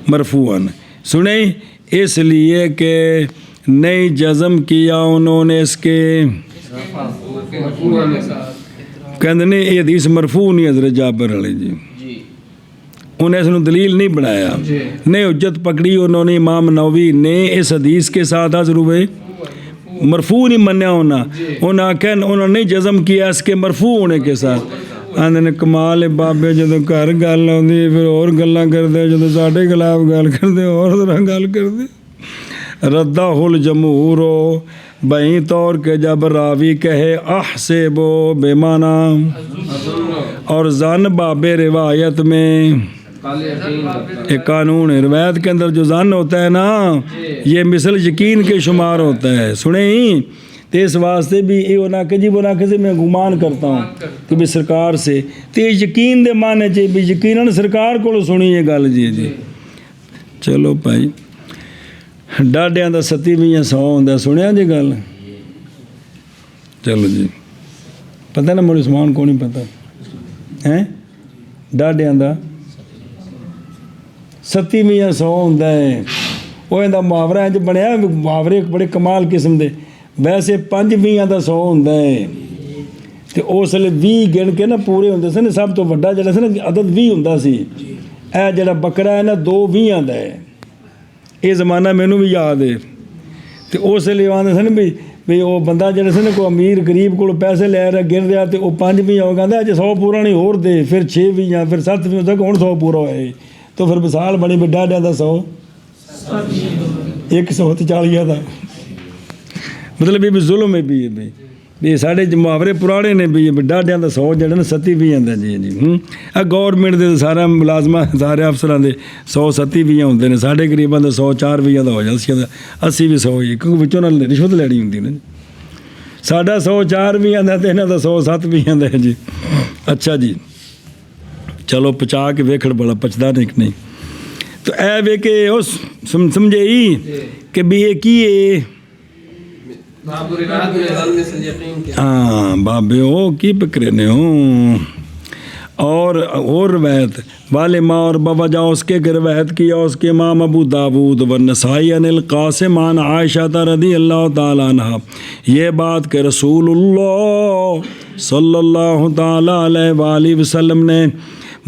Speaker 1: مرفوعاً، سنیں اس لیے کہ نہیں جزم کیا انہوں نے اس کے ਕਹਿੰਦੇ ਨੇ ਇਹ ਹਦੀਸ ਮਰਫੂ ਨਹੀਂ ਹਜ਼ਰਤ ਜਾਬਰ ਵਾਲੀ ਜੀ, انہیں اس نے دلیل نہیں بنایا، نہیں حجت پکڑی انہوں نے امام نووی نے اس حدیث کے ساتھ حضر ہوئے مرفوع نہیں منیا انہوں نے جزم کیا اس کے مرفوع ہونے کے ساتھ۔ آندھے نے کمال بابے جدو گھر گل ہوندی پھر اور گلاں کردے، جدو ساڈے خلاف گل کردے اور طرح گل کردے۔ ردہ الجمہور بہیں طور کے جب راوی کہے احسبو بے معنی، اور زن باب روایت میں ایک قانون ہے، روایت کے اندر جو زن ہوتا ہے نا یہ مثل یقین کے شمار ہوتا ہے۔ سنیں تو اس واسطے بھی یہ ہونا کہ جی بنا کہ میں گمان کرتا ہوں کہ بھی سرکار سے تو یہ یقین دے مانے چاہیے بھی یقیناً سرکار کو سنی یہ گل جی جی۔ چلو بھائی ڈاڈیاں دا 27 ہوندا سنیا جی گل؟ چلو جی پتہ نا مول عثمان کو نہیں پتہ ہیں ڈاڈیاں دا 27 ہوندا ہے، وہ اندا محاورہ جو بنیا محاورے بڑے کمال قسم دے، ویسے 5 دا 100 ہوندا ہے تے اس ویلے 20 گن کے نا پورے ہوندے سن، سب تو وڈا جڑا سی نا عدد 20 ہوندا سی، اے جڑا بکرا ہے نا 2 20 دا ہے، یہ زمانہ مینوں بھی یاد ہے۔ تے اس ویلے آندے سن بھی وہ بندہ جڑا سی نا کوئی امیر غریب کو پیسے لے رہا گن رہا تے وہ 5 ہو گیا اج 100 پورا نہیں ہور دے، پھر 6 پھر 7 تک ہن 100 پورا ہوئے، تو پھر مثال بنی بھی ڈاڈیاں دا 100 140 دا، مطلب یہ بھی ظلم ہے بھی یہ سارے محاورے پرانے نے بھی ڈاڈیاں دا 100 جڑا نا 27 دا جی جی۔ گورنمنٹ دے سارا ملازمہ سارے افسران دے 100 27 ہوندے نے، ساڈے غریباں دا 100 4 دا ہو جائے، 80 بھی 100 ہی کیونکہ وچوں نال رشوت لینی ہوندی نا، ساڈا 100 4 دا تے انہاں دا 100 7 دا ہے جی۔ اچھا جی چلو پچا کے ویکھڑ بڑا پچدا نہیں، تو اے وے کہ اس سمجھے ہی کہ بھی یہ کی ہے ہاں بابے ہو کی پکرے نے ہوں، اور روایت والے ماں اور بابا جا اس کے روایت کیا اس کے امام ابو داود والنسائی عن القاسم عن عائشہ رضی اللہ تعالیٰ عنہ، یہ بات کہ رسول اللہ صلی اللہ تعالیٰ علیہ وآلہ وسلم نے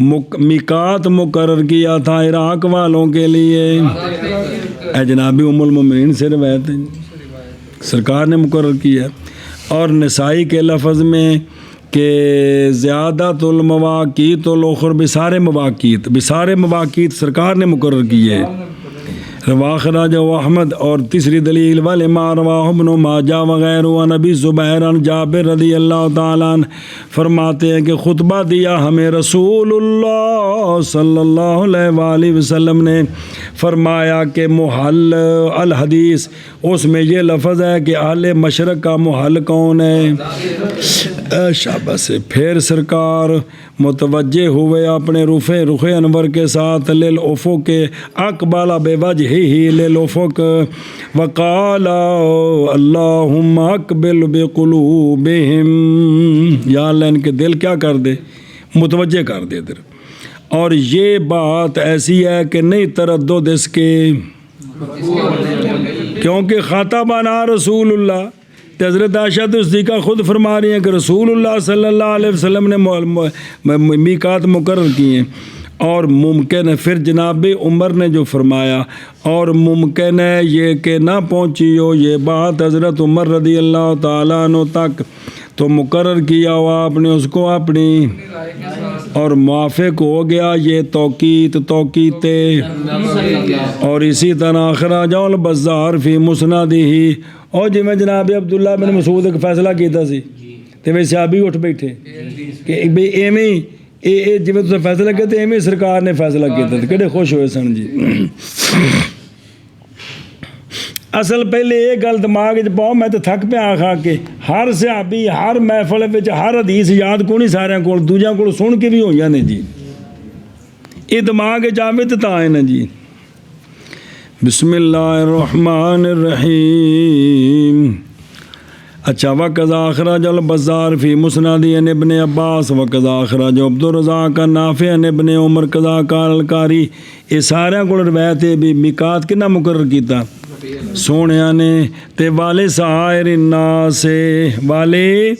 Speaker 1: میقات مقرر کیا تھا عراق والوں کے لیے، اے جنابی ام المومنین سے روایت ہے، سرکار نے مقرر کیا۔ اور نسائی کے لفظ میں کہ زیادت المواقیت الاخر بسارے مواقیت سرکار نے مقرر کیے، روا خراج و احمد۔ اور تیسری دلیل والے ما رواہ ابن ماجہ وغیرہ نبی زبیر عن جابر رضی اللہ تعالیٰ عنہ فرماتے ہیں کہ خطبہ دیا ہمیں رسول اللہ صلی اللہ علیہ وآلہ وسلم نے، فرمایا کہ محل الحدیث، اس میں یہ لفظ ہے کہ اہل مشرق کا محل کون ہے؟ شاباش سے۔ پھر سرکار متوجہ ہوئے اپنے رخ انور کے ساتھ للافق اقبال بے وجہ ہی للافق وقال اللہم اقبل بقلوبہم، یا اللہ ان کے دل کیا کر دے، متوجہ کر دے ادھر۔ اور یہ بات ایسی ہے کہ نہیں تردد اس کے، کیونکہ خاطبنا رسول اللہ، حضرت عائشہ صدیقہ خود فرما رہی ہیں کہ رسول اللہ صلی اللہ علیہ وسلم نے میقات مقرر کیے، اور ممکن ہے پھر جناب عمر نے جو فرمایا، اور ممکن ہے یہ کہ نہ پہنچی ہو یہ بات حضرت عمر رضی اللہ تعالیٰ عنہ تک، تو مقرر کیا ہوا آپ نے اس کو اپنی، اور موافق ہو گیا یہ توقیت اور اسی طرح اخراج البزار فی مسندہ، اور جی میں جناب عبداللہ بن مسعود ایک فیصلہ کیتا سی تے وہ صحابی اٹھ بیٹھے کہ بھئی ایویں جی میں تساں فیصلہ کیتے ایویں سرکار نے فیصلہ کیتا تے کہڑے خوش ہوئے سن جی۔ اصل پہلے یہ گل دماغ پاؤ، میں تو تھک پیا آخا کہ ہر صحابی ہر محفل ہر حدیث یاد کو نہیں سارے کو، دوجیاں کو سن کے بھی ہوئی نے جی، یہ دماغ چاہے تو تا ہے نا جی۔ بسم اللہ الرحمن الرحیم۔ اچھا وقضا اخرج البزار فی مسند عن ابن عباس وقضا اخرج عبد الرزاق نافع عن ابن عمر قضا قال القاری، یہ سارے کو روایت ہے بھی میقات کنا مقرر کیتا، سونیا نے تے والے سائر الناس والے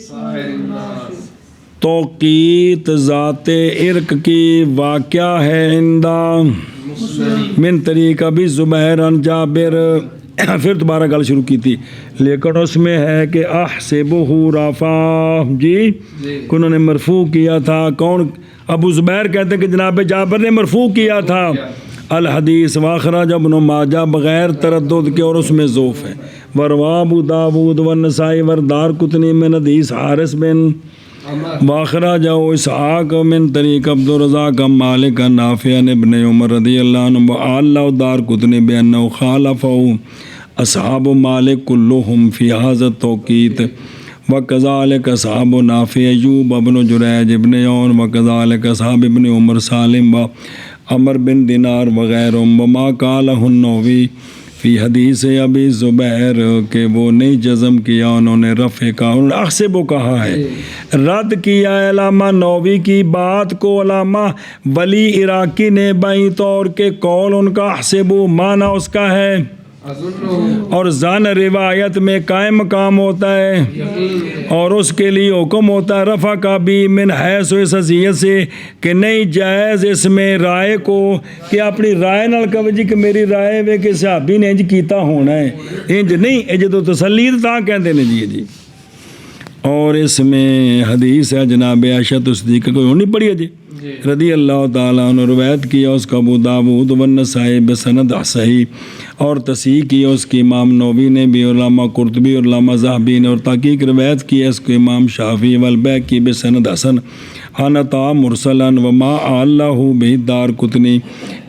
Speaker 1: توقیت ذات عرق کی واقعہ ہے عندہ من طریق ابی زبیر عن جابر. پھر دوبارہ گل شروع کی تھی لیکن اس میں ہے کہ احسبہ رفع جی انہوں نے مرفوع کیا تھا. کون؟ ابو زبیر کہتے ہیں کہ جناب جابر نے مرفوع کیا تھا. الحدیث واخرج ابن ماجہ بغیر تردد کے اور اس میں ضعف ہے. وروا ابو داود والنسائی وردار قطنی من حدیث حارث بن واخرج اسحاق من طریق عبد الرزاق مالک نافع ابن عمر رضی اللہ عنہ وعلّہ دار قطنی بأنه خالفه اصحاب مالک كلهم في هذا التوقيت وكذلك اصحاب نافع ایوب ابن جریج ابن عون وكذلك اصحاب ابن عمر سالم و عمر بن دینار وغیرهم وما قالہ النووی فی حدیث ابی زبیر کہ وہ نہیں جزم کیا انہوں نے رفع کا، انہوں نے احسب کہا ہے، رد کیا علامہ نووی کی بات کو علامہ ولی عراقی نے بائیں طور کے قول ان کا احسب معنی اس کا ہے اور زن روایت میں قائم مقام ہوتا ہے اور اس کے لیے حکم ہوتا ہے رفع کا بھی من حیث اس حیثیت سے کہ نہیں جائز اس میں رائے کو کہ اپنی رائے نال کہو جی کہ میری رائے وے کہ صحابی نے انج کیتا ہونا ہے، انج نہیں انج تو تسلی تاں کہندے نے جی. اور اس میں حدیث ہے جناب عائشہ صدیقہ کوئی نہیں پڑھی ہے جی رضی اللہ تعالیٰ عنہ، روایت کیا اس کا ابو داود والنسائی بسند صحیح اور تصحیح کیا اس کی امام نووی نے بھی، علامہ قرطبی اور علامہ ذہبی نے، اور تحقیق روایت کیا اس کو امام شافعی والبیہقی بسند حسن عن عطاء مرسلا وما اللہ بھی دار قطنی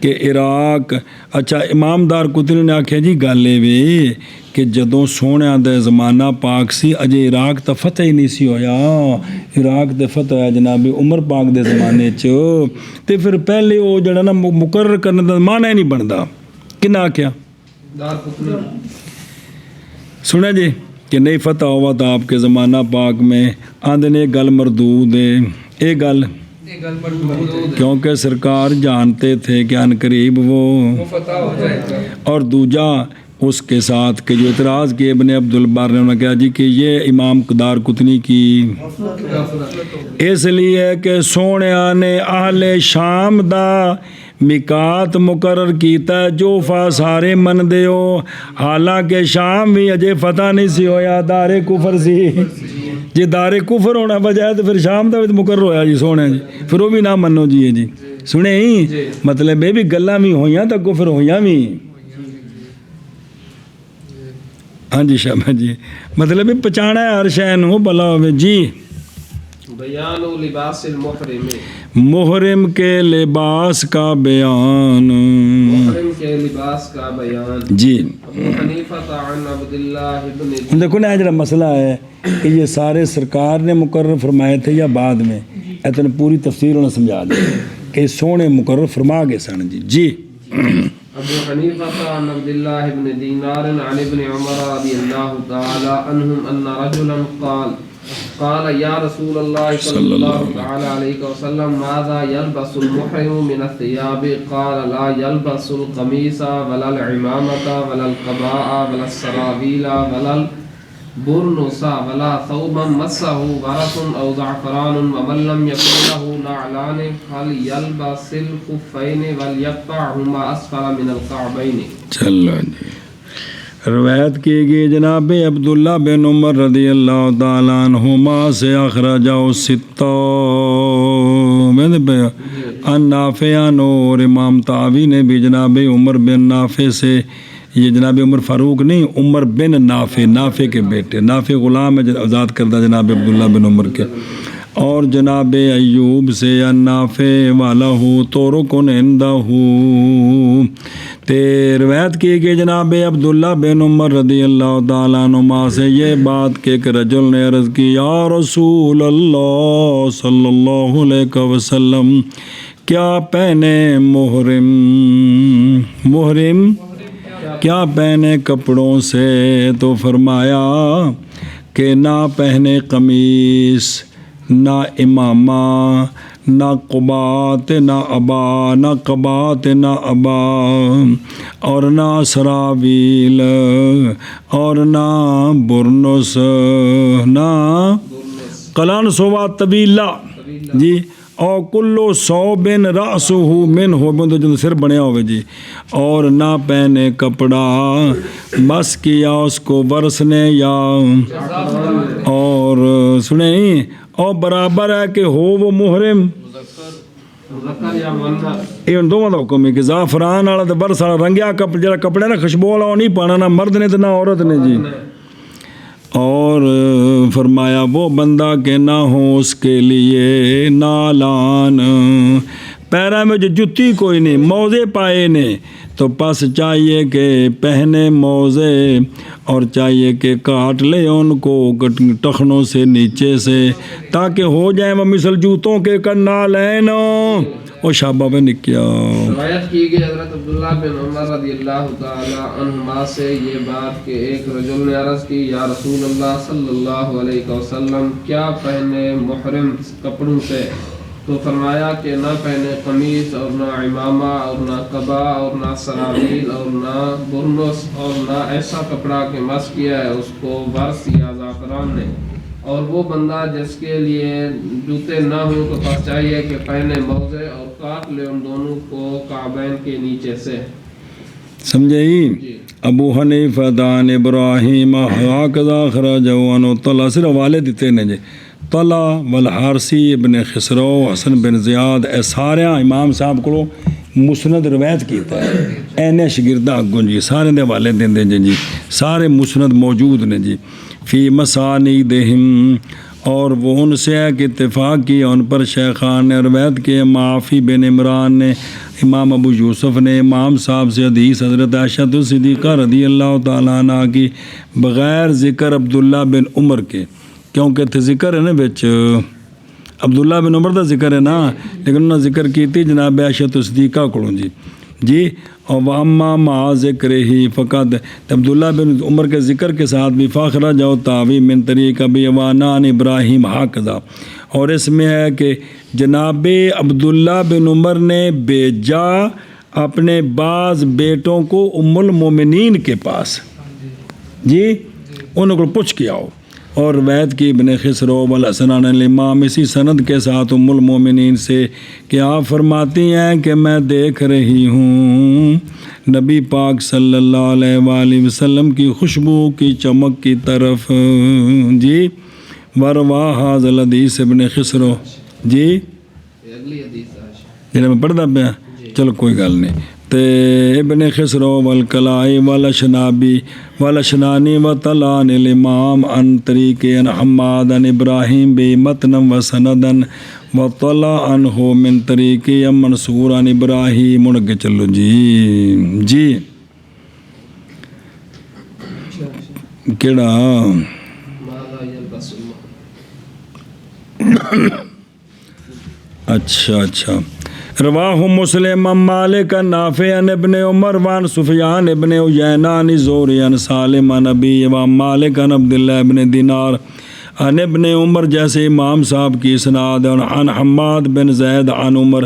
Speaker 1: کہ عراق. اچھا امام دار قطنی نے آکھیا جی گل وے کہ جدوں سونیا دے زمانہ پاک سی اجے عراق تا فتح ہی نہیں سی ہویا، عراق تے فتح ہے جناب عمر پاک دے زمانے چ تے پھر پہلے او جڑا نا مقرر کرنے دا معنی ہی نہیں بندا. کنا آکھیا؟ سنا جی کہ نہیں فتح ہوا تھا آپ کے زمانہ پاک میں، آندے نے گل مردود ہے اے گل کیونکہ سرکار جانتے تھے کہ ان قریب وہ اور دوجا اس کے ساتھ کہ جو اعتراض کیے ابن عبد البر نے، انہوں نے کہا جی کہ یہ امام دار قطنی کی اس لیے کہ سونیا نے اہل شام دا میقات مقرر کیتا ہے جو فا سارے من دے ہو، حالانکہ شام بھی اجے فتح نہیں سی ہویا، دار کفر سی. جی دار کفر ہونا بجائے تو پھر شام دا بھی مقرر ہویا جی سونے جی، پھر وہ بھی نہ منو جی. جی سنے ہی مطلب یہ بھی گلاں بھی ہویاں تو کفر ہویاں بھی. ہاں جی شابہ جی مطلب پہچانا ہے ہر شے نو بھلا ہوے جی.
Speaker 2: بیان لباس المحرم،
Speaker 1: محرم کے لباس کا بیان،
Speaker 2: محرم کے لباس کا بیان.
Speaker 1: جی
Speaker 2: ابو حنیفہ عن عبد اللہ ابن
Speaker 1: دیکھو نا جڑا مسئلہ ہے کہ یہ سارے سرکار نے مقرر فرمائے تھے یا بعد میں، اتنے پوری تفسیر انہیں سمجھا دیں کہ سونے مقرر فرما گئے سن. جی جی
Speaker 2: ابو حنیفہ عن عبد اللہ ابن دینار عن ابن عمر رضی اللہ تعالی عنہم ان رجلا قال یا رسول اللہ صلی اللہ تعالی علیہ وسلم ماذا يلبس المحرم من الثياب؟ قال لا يلبس القميص ولا العمامة ولا القباء ولا السراويل ولا البرنس ولا ثوبا مسه غرس او زعفران ومن لم يكن له نعلان فليلبس الخفين وليقطعهما اسفل من الكعبين.
Speaker 1: چلو جی روایت کی گئی جناب عبداللہ بن عمر رضی اللہ تعالیٰ عنہما سے اخرجہ ستہ ان نافع اور امام طاوی نے بھی جناب عمر بن نافع سے، یہ جناب عمر فاروق نہیں، عمر بن نافع، نافع کے بیٹے، نافع غلام ہے آزاد کردہ جناب عبداللہ بن عمر کے، اور جناب ایوب سے نافع والا ہو طرق عندہ تے روایت کی کہ جناب عبداللہ بن عمر رضی اللہ تعالیٰ عنہما سے یہ بات کہ ایک رجل نے عرض کی یا رسول اللہ صلی اللہ علیہ وسلم کیا پہنے محرم، محرم کیا پہنے کپڑوں سے؟ تو فرمایا کہ نہ پہنے قمیص، نہ امامہ، نہ قبات نہ ابا، نہ قبات نہ ابا، اور نہ سراویل، اور نہ برنس، نہ قلانس ہوا طویلہ جی، اور کلو صوبن رأسہ منہ بندو جو سر بنیا ہوئے جی، اور نہ پہنے کپڑا بس کیا اس کو برس نے یا، اور سنیں اور برابر ہے کہ ہو وہ محرم، یہ ان دونوں کا حکم ہے کہ زعفران والا تو برس والا رنگیا جڑا کپڑے نا خوشبو والا وہ نہیں پانا، نہ مرد نے تو نہ عورت نے جی۔ اور فرمایا وہ بندہ کہ نہ ہو اس کے لیے نالان، پیرا میں جو جتی کوئی نہیں، موزے پائے نے تو پس چاہیے کہ پہنے موزے، اور چاہیے کہ کاٹ لے ان کو ٹخنوں سے نیچے سے، تاکہ ہو جائیں وہ مثل جوتوں کے کرنا لین او شابہ پہ نکیا۔
Speaker 2: روایت کی گئی حضرت عبداللہ بن عمر رضی اللہ تعالی عنہما سے یہ بات کہ ایک رجل نے عرض کی یا رسول اللہ صلی اللہ علیہ وسلم کیا پہنے محرم کپڑوں سے؟ تو فرمایا کہ نہ پہنے قمیص، اور نہ عمامہ، اور نہ قبا، اور نہ سراویل، اور نہ برنس، اور نہ ایسا کپڑا کہ مس کیا ہے اس کو برس یا زعفران نے، اور وہ بندہ جس کے لیے جوتے نہ ہوں تو پس چاہیے کہ پہنے موزے اور کاٹ لے ان دونوں کو کعبین کے نیچے سے۔
Speaker 1: سمجھے ہی؟ ابو حنیفہ دان ابراہیم ہاکذا خرجہ عنہ طلحہ، صرف حوالے دیتے نے جی، طلحہ والحارثی ابن خسرو، حسن بن زیاد، اے سارے امام صاحب کو مسند روایت کیتا ہے، این شگردہ اگوں جی سارے دے حوالے دیں جی، سارے مسند موجود نے جی، فی مسانیدہم، اور وہ ان سے ہے کہ اتفاق کیا ان پر شیخان نے روایت کیے، معافی بن عمران نے، امام ابو یوسف نے امام صاحب سے حدیث حضرت عائشہ صدیقہ رضی اللہ تعالیٰ عنہ کی بغیر ذکر عبداللہ بن عمر کے، کیونکہ تھے ذکر ہے نا بچ عبداللہ بن عمر دا ذکر ہے نا، لیکن انہوں نے ذکر کی تھی جناب عائشہ صدیقہ کو جی، اور وَأَمَّا مَعَ ذِكْرِهِ فَقَدْ عبداللہ بن عمر کے ذکر کے ساتھ بھی فاخرہ جاؤ تاوی من طریق ابی وانان ابراہیم ہاکذا، اور اس میں ہے کہ جناب عبداللہ بن عمر نے بھیجا اپنے بعض بیٹوں کو ام المومنین کے پاس جی، انہوں کو پوچھ کے آؤ، اور روایت کی ابن خسرو والحسن عن الامام اسی سند کے ساتھ ام المومنین سے کہ آپ فرماتی ہیں کہ میں دیکھ رہی ہوں نبی پاک صلی اللہ علیہ وآلہ وسلم کی خوشبو کی چمک کی طرف جی، وروا حاضر حدیث ابن خسرو جی،
Speaker 2: اگلی حدیث
Speaker 1: جنہیں میں پڑھتا پیا، چلو کوئی گل نہیں، تے ابن خسرو والکلائی والشنابی والشنانی وطلان الامام ان طریق ان حماد ان ابراہیم بی متنم و سندن وطلع عنہ من طریق ام منصور ان ابراہیم، اڑ کے چلو جی جی کیڑا اچھا رواہ مسلم مالک نافع عن ابن عمر وان سفیان ابن عیینہ عن زہری عن سالم عن ابی و مالک عن عبداللہ ابن دینار عن ابن عمر، جیسے امام صاحب کی اسناد، عن حماد بن زید عن عمر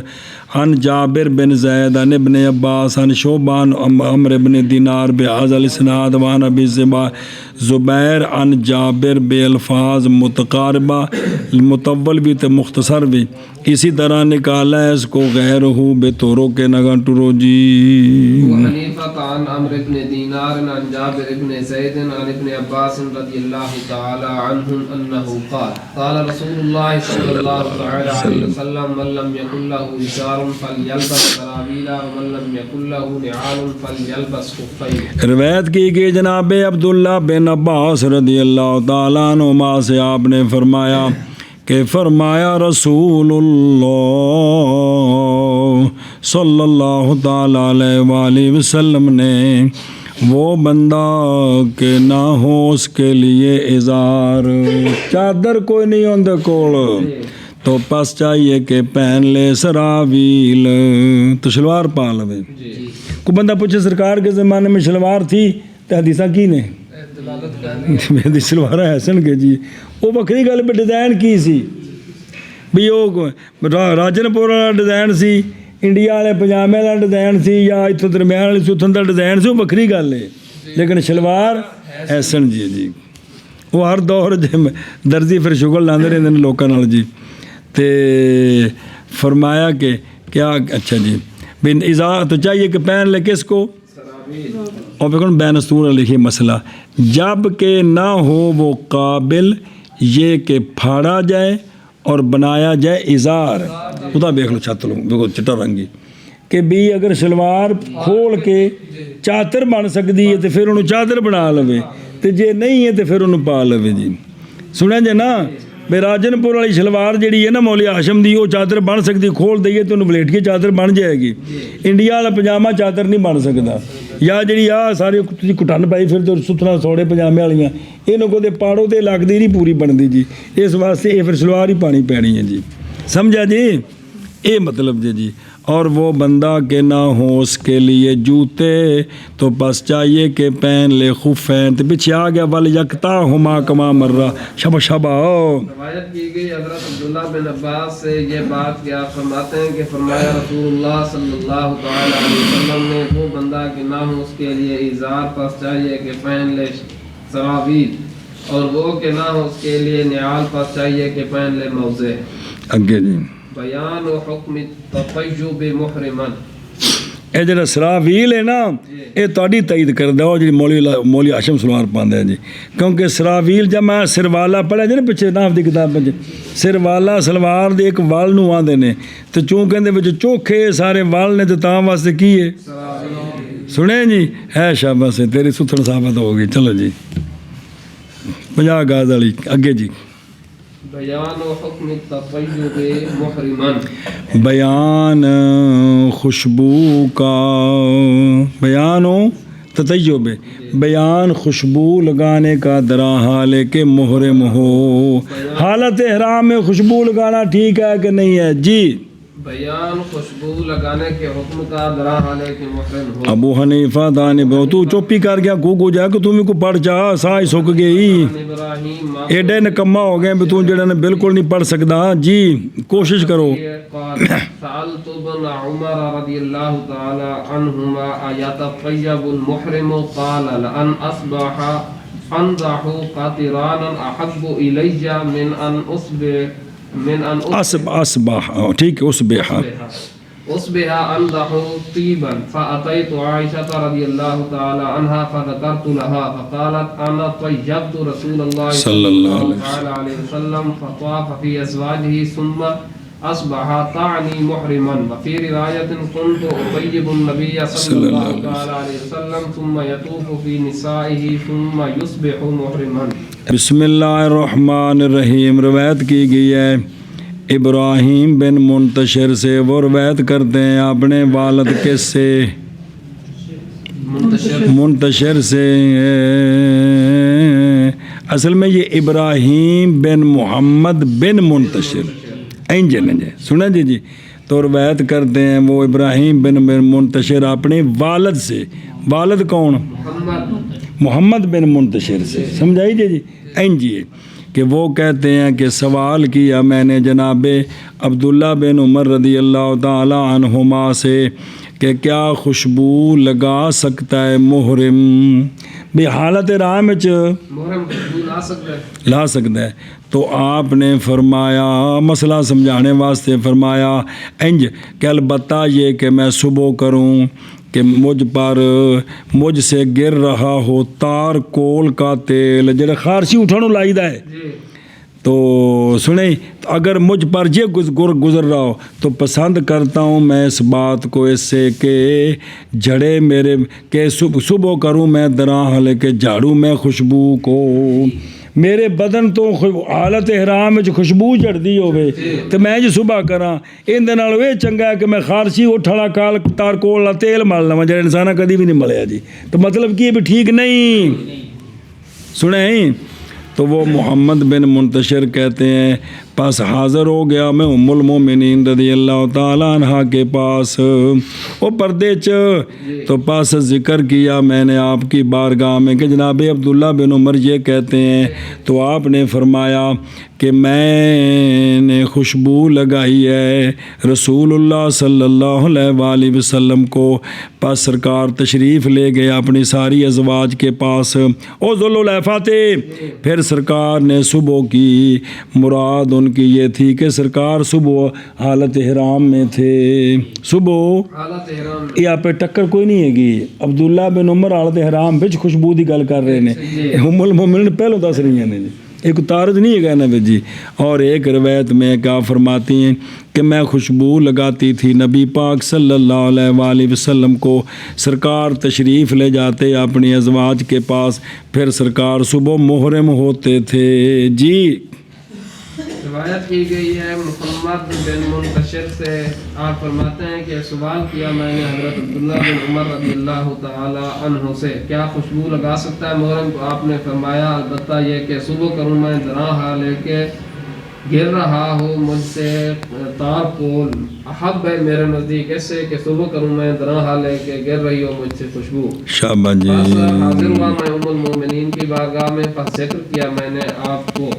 Speaker 1: عن جابر بن زید عن ابن عباس عن شعبان عمر بن دینار بہذا الاسناد، وعن ابی زبیر عن جابر بے الفاظ متقاربہ، مطول بھی تو مختصر بھی، اسی طرح نکالا ہے اس کو غیر ہو بے طوروں کے نگا ٹرو جی۔
Speaker 2: وحنیفہ عن عمر بن دینار عن جابر بن زید عن ابن عباس رضی اللہ تعالی عنہم انہ قال قال رسول اللہ صلی اللہ علیہ وسلم من لم یکن له ازار فلیلبس سراویل ومن لم یکن له نعال فلیلبس خفین۔
Speaker 1: روایت کی گئی جناب عبداللہ بن عباس رضی اللہ تعالیٰ عنہما سے، آپ نے فرمایا کہ فرمایا رسول اللہ صلی اللہ تعالیٰ علیہ وآلہ وسلم نے، وہ بندہ کہ نہ ہو اس کے لیے ازار، چادر کوئی نہیں ہوندے کول، تو پس چاہیے کہ پہن لے سراویل، تو شلوار پا لے۔ کوئی بندہ پوچھے سرکار کے زمانے میں شلوار تھی تو حدیثہ کی نے میری شلوار حسن کے جی، وہ بکری گل پہ ڈیزائن کی سی، ਵੀ ਉਹ ਰਾਜਨਪੁਰ ਵਾਲਾ ਡਿਜ਼ਾਈਨ ਸੀ, ਇੰਡੀਆ ਵਾਲੇ ਪਜਾਮੇ ਦਾ ਡਿਜ਼ਾਈਨ ਸੀ, ਜਾਂ ਇੱਥੋਂ ਦਰਮਿਆਨ ਵਾਲੀ ਸੁੱਥਣ ਦਾ ਡਿਜ਼ਾਈਨ ਸੀ, ਉਹ ਵੱਖਰੀ ਗੱਲ ਹੈ। ਲੇਕਿਨ ਸ਼ਲਵਾਰ ਐਸਨ ਜੀ ਉਹ ਹਰ ਦੌਰ ਦਰਜੀ ਫਿਰ ਸ਼ੁਗਲ ਲਾਉਂਦੇ ਰਹਿੰਦੇ ਨੇ ਲੋਕਾਂ ਨਾਲ ਜੀ। ਤੇ فرمایا کہ کیا اچھا جی بن اذا تو چاہیے کہ پہن لے کس کو، اور پھر بین سور لکھی مسئلہ جب کہ نہ ہو وہ قابل یہ کہ پھاڑا جائے اور بنایا جائے اظہار، خدا دیکھ لو چھت لو دیکھو چٹا رنگی کہ بھی اگر شلوار کھول کے چادر بن سکتی ہے تو پھر انہوں چادر بنا لوے، تو جے نہیں ہے تو پھر انہوں پا لوے جی۔ سنیں جے نا بے راجنپور والی شلوار جڑی ہے نا مولی ہاشم دی، وہ چادر بن سکتی، کھول دئیے تو انہوں بلیٹ کی چادر بن جائے گی۔ انڈیا والا پجامہ چادر نہیں بن سکتا، یا جڑی ساری کٹن پائی پھر تو ستھرا سوڑے پجامے والیاں انہوں کو پاڑو تے لگتی نہیں پوری بنتی جی، اس واسطے یہ پھر شلوار ہی پانی پینی ہے جی، سمجھا جی، یہ مطلب جی۔ اور وہ بندہ کہ نہ ہو اس کے لیے جوتے تو بس چاہیے کہ پہن لے خفین، تو پیچھے آ گیا ول یکتا ہما کما مرہ شبہ شبہ۔
Speaker 2: روایت کی گئی حضرت عبداللہ بن عباس سے یہ بات کہ آپ فرماتے ہیں کہ فرمایا رسول اللہ صلی اللہ تعالی علیہ وسلم نے وہ بندہ کہ نہ ہو اس کے لیے ازار پس چاہیے کہ پہن لے سراویل، اور وہ کہ نہ ہو اس کے لیے نعال پس چاہیے کہ پہن لے موزے۔
Speaker 1: اگے جی
Speaker 2: بیان و حکم تطیب محرمن،
Speaker 1: یہ جڑا سراویل ہے نا یہ تہاڈی تائید کردا وہ جی مولی ہاشم سلوار پاندے ہیں جی، کیونکہ سراویل جب میں سروالا پڑھیا جی نا پیچھے ناف دی کتاب وچ سروالا سلوار دے ایک وال نو آندے نے، تے چونکہ دے وچ چوکھے سارے وال نے تے تاں واسطے کی ہے سنیں جی، ہے شاباش ہے تیری ستھن ثابت ہو گئی۔ چلو جی 50 گاز والی اگے جی۔
Speaker 2: بیان و حکم تطیب محرمن،
Speaker 1: بیان خوشبو کا، بیان و تطیب بیان خوشبو لگانے کا درا حالے کہ محرم ہو، حالت احرام میں خوشبو لگانا ٹھیک ہے کہ نہیں ہے جی؟
Speaker 2: بیان خوشبو لگانے کے حکم کا درا حالے کہ محرم ہو۔
Speaker 1: ابو حنیفہ دانے بہو تو چوپی کر گیا کو جا کہ تمہیں کو پڑھ چاہ سائی سک گئی، ایڈے نکمہ ہو گئے بھی تم جڑا نے بالکل نہیں پڑھ سکتا جی، کوشش کرو۔
Speaker 2: سألت ابن عمر رضی اللہ تعالی عنہما ایتطیب المحرم قال لأن اصبح انضح قاطرانا احب الی من ان اصبح ٹھیک اصبح انضح طیبا فأتیت عائشة رضی اللہ تعالی عنہ فذکرت لها فقالت انا طیبت رسول اللہ صلی اللہ علیہ وسلم فطاف فی ازواجه ثم اصبح تعني محرما، وفي رواية كنت اطيب النبي صلى الله عليه وسلم ثم يطوف في نسائه ثم يصبح محرما۔
Speaker 1: بسم اللہ الرحمن الرحیم۔ روایت کی گئی ہے ابراہیم بن منتشر سے، وہ روایت کرتے ہیں اپنے والد کے سے منتشر سے، اصل میں یہ ابراہیم بن محمد بن منتشر انجن سنا جی، تو روایت کرتے ہیں وہ ابراہیم بن منتشر اپنے والد سے، والد کون؟ محمد بن منتشر سے، سمجھائی جی جی، کہ وہ کہتے ہیں کہ سوال کیا میں نے جناب عبداللہ بن عمر رضی اللہ تعالی عنہما سے کہ کیا خوشبو لگا سکتا ہے محرم، بے حالت احرام وچ لا سکتا ہے؟ تو آپ نے فرمایا مسئلہ سمجھانے واسطے فرمایا انج کہ البتہ یہ کہ میں صبح کروں کہ مجھ سے گر رہا ہو تار کول کا تیل جڑا خارسی اٹھانوں لائی دا ہے، تو سنیں اگر مجھ پر یہ گزر رہا ہو تو پسند کرتا ہوں میں اس بات کو اس سے کہ جھڑے میرے کہ صبح کروں میں دراں لے کے جھاڑوں میں خوشبو کو، میرے بدن تو حالت احرام میں خوشبو چڑھتی ہوئے تو میں جی صبح کراں، ان دے نال یہ چنگا ہے کہ میں خارسی اٹھالا کال تار کول تیل مل لواں جڑا انسان کدی بھی نہیں ملیا جی، تو مطلب کہ یہ بھی ٹھیک نہیں سنیں۔ تو وہ محمد بن منتشر کہتے ہیں پاس حاضر ہو گیا میں ام المومنین رضی اللہ تعالیٰ عنہ کے پاس وہ پردے تو پاس ذکر کیا میں نے آپ کی بارگاہ میں کہ جناب عبداللہ بن عمر یہ کہتے ہیں، تو آپ نے فرمایا کہ میں نے خوشبو لگائی ہے رسول اللہ صلی اللہ علیہ وآلہ وسلم کو، پاس سرکار تشریف لے گئے اپنی ساری ازواج کے پاس او ذوالحلیفہ تھے، پھر سرکار نے صبح کی مراد ان کی یہ تھی کہ سرکار صبح حالت احرام میں تھے، صبح
Speaker 2: حالت احرام
Speaker 1: یہ آپ پہ ٹکر کوئی نہیں ہے گی، عبداللہ بن عمر حالت احرام بچ خوشبو دی گل کر رہے ہیں، ام المومنین پہلو دس رہی ہیں جی، ایک تارج نہیں ہے کہنا جی۔ اور ایک روایت میں کیا فرماتی ہیں کہ میں خوشبو لگاتی تھی نبی پاک صلی اللہ علیہ وآلہ وسلم کو، سرکار تشریف لے جاتے اپنی ازواج کے پاس، پھر سرکار صبح محرم ہوتے تھے جی۔
Speaker 2: روایت کی گئی ہے محمد بن منتشر سے، آپ فرماتے ہیں کہ سوال کیا میں نے حضرت عبداللہ بن عمر رضی اللہ تعالی عنہ سے، کیا خوشبو لگا سکتا ہے محرم کو؟ آپ نے فرمایا البتہ یہ کہ صبح کروں میں درا لے کے گر رہا ہو مجھ سے تار پول، احب ہے میرے نزدیک اس سے کہ صبح کروں میں درا لے کے گر رہی ہو مجھ سے خوشبو۔
Speaker 1: شاباش جی۔
Speaker 2: حاضر ہوا میں ام المومنین کی بارگاہ میں، پس ذکر کیا میں نے آپ کو،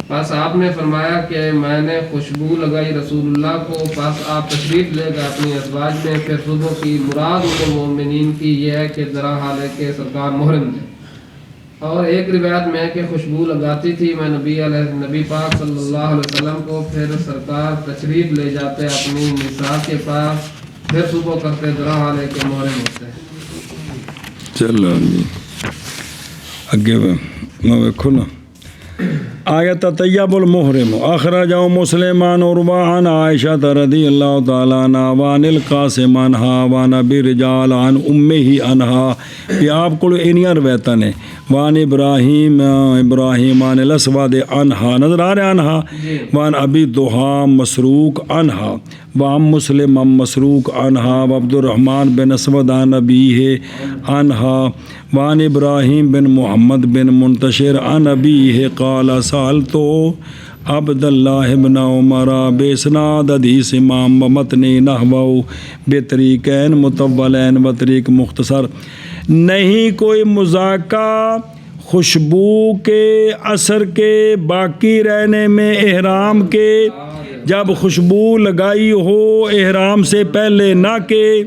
Speaker 2: پس آپ نے فرمایا کہ میں نے خوشبو لگائی رسول اللہ کو، پس آپ تشریف لے گئے اپنی ازواج میں، پھر صبح کی مراد ام المومنین کی یہ ہے کہ ذرا حالے کے سرکار محرم تھے۔ اور ایک روایت میں کہ خوشبو لگاتی تھی میں نبی پاک صلی اللہ علیہ وسلم کو، پھر سرکار تشریف لے جاتے اپنی نساء کے پاس، پھر صبح کرتے ذرا حالے کے محرم ہوتے۔
Speaker 1: چلو جی اگے میں ویکھو نا آیت طیب المحرم اخرجہ مسلمان عن عائشہ رضی اللہ تعالیٰ عنہ وعن القاسم عنہ وعن ابی رجال عن امہ عنہ، یہ آپ کو انیاں روایتاں نے، وعن ابراہیم عن الاسود عنہ، نظر آ رہے عنہ، وعن ابی دحام مسروق عنہ، وعن مسلم مسروق عنہ، وعبد الرحمن بن اسود عن ابیہ عنہ، وعن ابراہیم بن محمد بن منتشر عن ابیہ قال سألت عبد اللہ بن عمر باسناد حدیث امام ومتنی نحوہ بطریقین مطولین و طریق مختصر، نہیں کوئی مذاکرہ خوشبو کے اثر کے باقی رہنے میں احرام کے، جب خوشبو لگائی ہو احرام سے پہلے نہ کہ،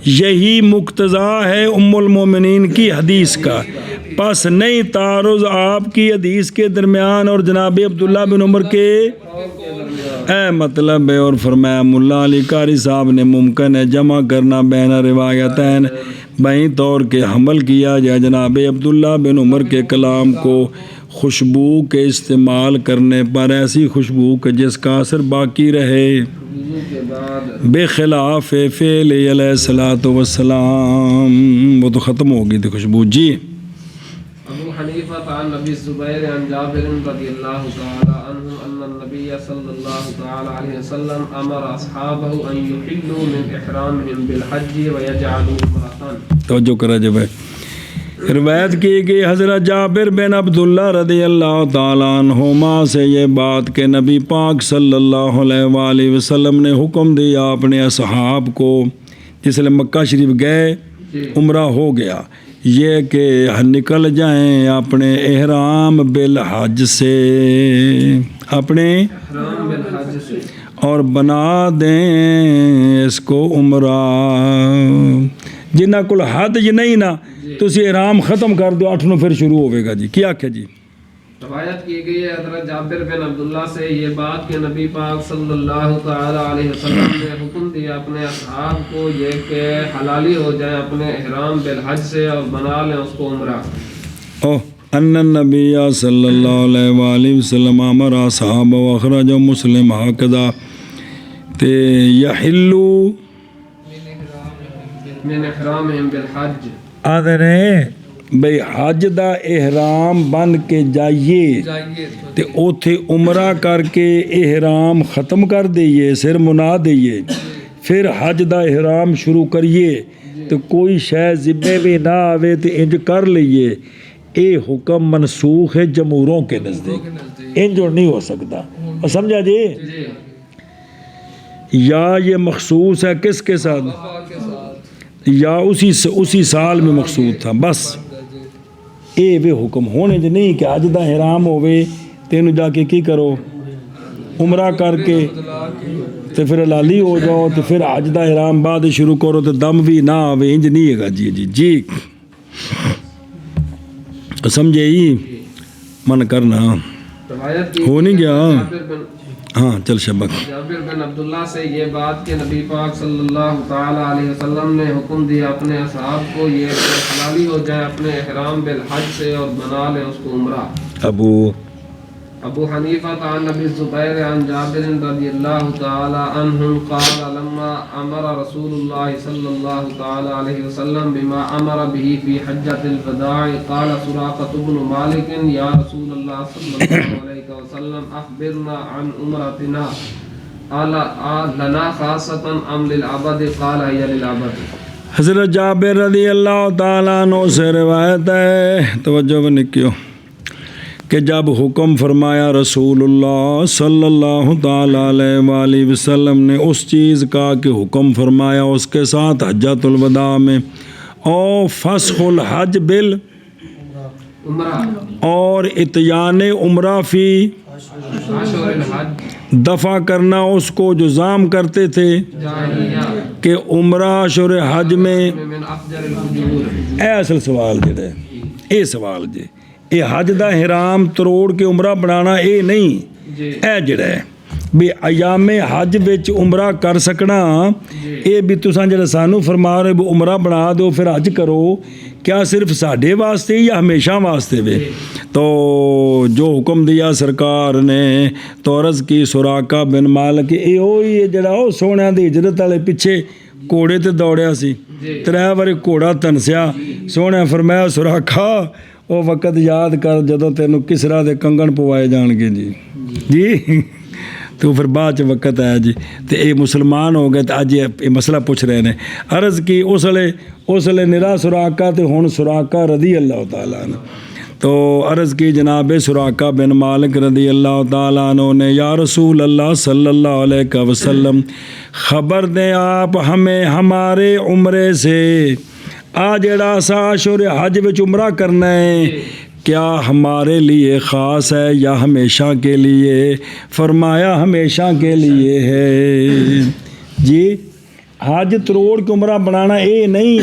Speaker 1: یہی مقتضا ہے ام المومنین کی حدیث کا، پس نہیں تعارض آپ کی حدیث کے درمیان اور جناب عبداللہ بن عمر کے مطلب ہے۔ اور فرمایا ملا علی قاری صاحب نے ممکن ہے جمع کرنا بین روایتین، بہیں طور کے حمل کیا جائے جناب عبداللہ بن عمر کے کلام کو خوشبو کے استعمال کرنے پر، ایسی خوشبو کہ جس کا اثر باقی رہے، بے خلاف فعل علیہ الصلوۃ والسلام، وہ تو ختم ہو گئی تھی خوشبو جی۔
Speaker 2: ابو حنیفہ عن نبی زبیر عن جابر رضی اللہ تعالی عنہ ان النبی صلی اللہ تعالی علیہ وسلم امر اصحابہ ان یحلوا من احرامهم بالحج ویجعلوا عمرۃ۔
Speaker 1: توجہ کرا جب روایت کی گئی حضرت جابر بن عبداللہ رضی اللہ تعالیٰ عنہما سے یہ بات کہ نبی پاک صلی اللہ علیہ وآلہ وسلم نے حکم دیا اپنے اصحاب کو، جس لئے مکہ شریف گئے عمرہ ہو گیا، یہ کہ نکل جائیں اپنے احرام بالحج سے، اپنے
Speaker 2: احرام بالحج سے، اور
Speaker 1: بنا دیں اس کو عمرہ۔ جنہ کو حج نہیں نا تو اسی احرام ختم کر دو، 8 پھر شروع ہوئے گا جی۔ کیا جی
Speaker 2: روایت کی گئی ہے حضرت جابر بن عبداللہ سے یہ بات کہ نبی پاک صلی اللہ تعالی علیہ وسلم نے حکم دیا اپنے اصحاب کو یہ کہ حلالی ہو جائیں اپنے احرام بالحج سے اور بنا لیں اس کو عمرہ۔
Speaker 1: ان النبی صلی اللہ علیہ وآلہ وسلم امر اصحاب و اخرج مسلم ہکذا تے یحلو
Speaker 2: من احرامہم بالحج،
Speaker 1: آدھے بھئی حج دا احرام بن کے جائیے تے اوتھے عمرہ کر کے احرام ختم کر دئیے، سر منا دئیے، پھر حج دا احرام شروع کریے تو کوئی شے ذمے بھی نہ آوے تے انج کر لئیے، یہ حکم منسوخ ہے جمہوروں کے نزدیک، انج نہیں ہو سکتا، اور سمجھا جی؟ یا یہ مخصوص ہے کس کے ساتھ، یا اسی سال میں مقصود تھا، بس اے وہ حکم ہونے جو نہیں کہ حج دا احرام ہوئے تینوں جا کے کی کرو عمرہ کر کے تو پھر حلالی ہو جاؤ تو پھر حج دا احرام بعد شروع کرو تو دم بھی نہ آوے، انج نہیں ہے گا جی جی جی سمجھے ہی من کرنا ہو نہیں گیا. ہاں چل شبک.
Speaker 2: جابر بن عبداللہ سے یہ بات کہ نبی پاک صلی اللہ تعالی علیہ وسلم نے حکم دیا اپنے اصحاب کو یہ حلالی ہو جائے اپنے احرام بالحج سے اور بنا لے اس کو عمرہ. ابو حنیفہ عن نبی الزبیر عن جابر رضی اللہ تعالی عنہ قال لما امر رسول اللہ صلی اللہ تعالی علیہ وسلم بما امر به فی حجۃ الوداع قال سراقۃ بن مالک یا رسول اللہ صلی اللہ علیہ وسلم اخبرنا عن عمرتنا قال لنا خاصۃ ام للعبد قال هي للعبد.
Speaker 1: حضرت جابر رضی اللہ تعالیٰ عنہ سے روایت ہے، توجہ بنکیو، کہ جب حکم فرمایا رسول اللہ صلی اللہ تعالیٰ علیہ وآلہ وسلم نے اس چیز کا کہ حکم فرمایا اس کے ساتھ حجۃ الوداع میں، او فسخ الحج بال اور اتیان عمرہ فی دفع کرنا اس کو جو زام کرتے تھے کہ عمرہ اشہر حج میں. اے اصل سوال جڑا اے سوال جی اے حج دا احرام تروڑ کے عمرہ بنانا اے نہیں، اے جڑا ہے بھی ایام حج وچ عمرہ کر سکنا، اے بھی تساں جڑا سانو فرما رہے بھی عمرہ بنا دو پھر حج کرو، کیا صرف ساڈے واسطے یا ہمیشہ واسطے وے؟ تو جو حکم دیا سرکار نے تو عرض کی سراقہ بن مالک، اے ہوئی ہے جڑا او سونے دی ہجرت والے پیچھے گھوڑے تے دوڑیا سی، 3 واری گھوڑا تنسیا، سونے فرمایا سراقہ وہ وقت یاد کر جدوں تینوں کسرا دے کنگن پوائے جان گے جی جی تو پھر بعد وقت آیا جی تو اے مسلمان ہو گئے تو اج یہ مسئلہ پوچھ رہے ہیں. عرض کی اس لئے نرا سراقہ تے ہن سراقہ رضی اللہ تعالیٰ عنہ. تو عرض کی جناب سراقہ بن مالک رضی اللہ تعالیٰ عنہ نے یا رسول اللہ صلی اللہ علیہ وسلم خبر دیں آپ ہمیں ہمارے عمرے سے، آ جڑا سا اشہر حج وچ عمرہ کرنا ہے کیا ہمارے لیے خاص ہے یا ہمیشہ کے لیے؟ فرمایا ہمیشہ کے لیے ہے جی. حج تروڑ کے عمرہ بنانا اے نہیں،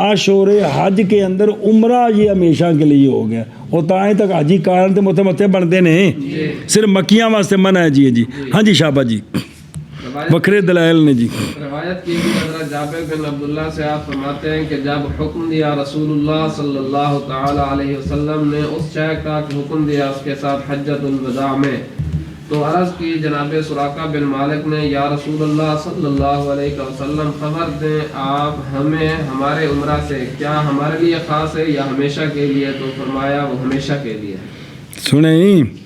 Speaker 1: اشہر حج کے اندر عمرہ یہ ہمیشہ کے لیے ہو گیا، اور تائیں تک حجی کارن تے متے بنتے ہیں، صرف مکیاں واسطے منع ہے جی جی. ہاں جی شابہ جی وکھرے دلائل نے جی.
Speaker 2: روایت کی حضرت جابر بن عبداللہ سے آپ فرماتے ہیں کہ جب حکم دیا رسول اللہ صلی اللہ تعالی علیہ وسلم نے اس شے کا کہ حکم دیا اس کے ساتھ حجۃ الوداع میں، تو عرض کی جناب سراقہ بن مالک نے یا رسول اللہ صلی اللہ علیہ وسلم خبر دیں آپ ہمیں ہمارے عمرہ سے، کیا ہمارے لیے خاص ہے یا ہمیشہ کے لیے؟ تو فرمایا وہ ہمیشہ کے لیے.
Speaker 1: سنیں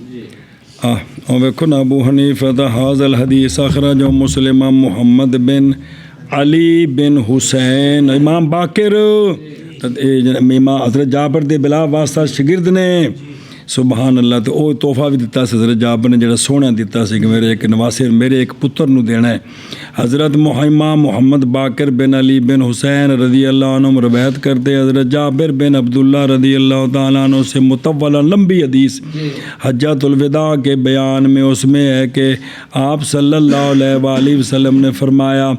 Speaker 1: اور ویکھو نا ابو حنیفہ ھذا الحدیث اخرج مسلم محمد بن علی بن حسین امام باقر امام حضرت جابر دے بلا واسطہ شگرد نے سبحان اللہ. تو وہ تحفہ بھی دیتا سی حضرت جابر نے جڑا سونا دیتا سی کہ میرے ایک نواسے میرے ایک پتر نو دینا ہے. حضرت امام محمد باقر بن علی بن حسین رضی اللہ عنہ روایت کرتے حضرت جابر بن عبداللہ رضی اللہ تعالیٰ عنہ سے مطولہ لمبی حدیث حجۃ الوداع کے بیان میں، اس میں ہے کہ آپ صلی اللہ علیہ وآلہ وسلم نے فرمایا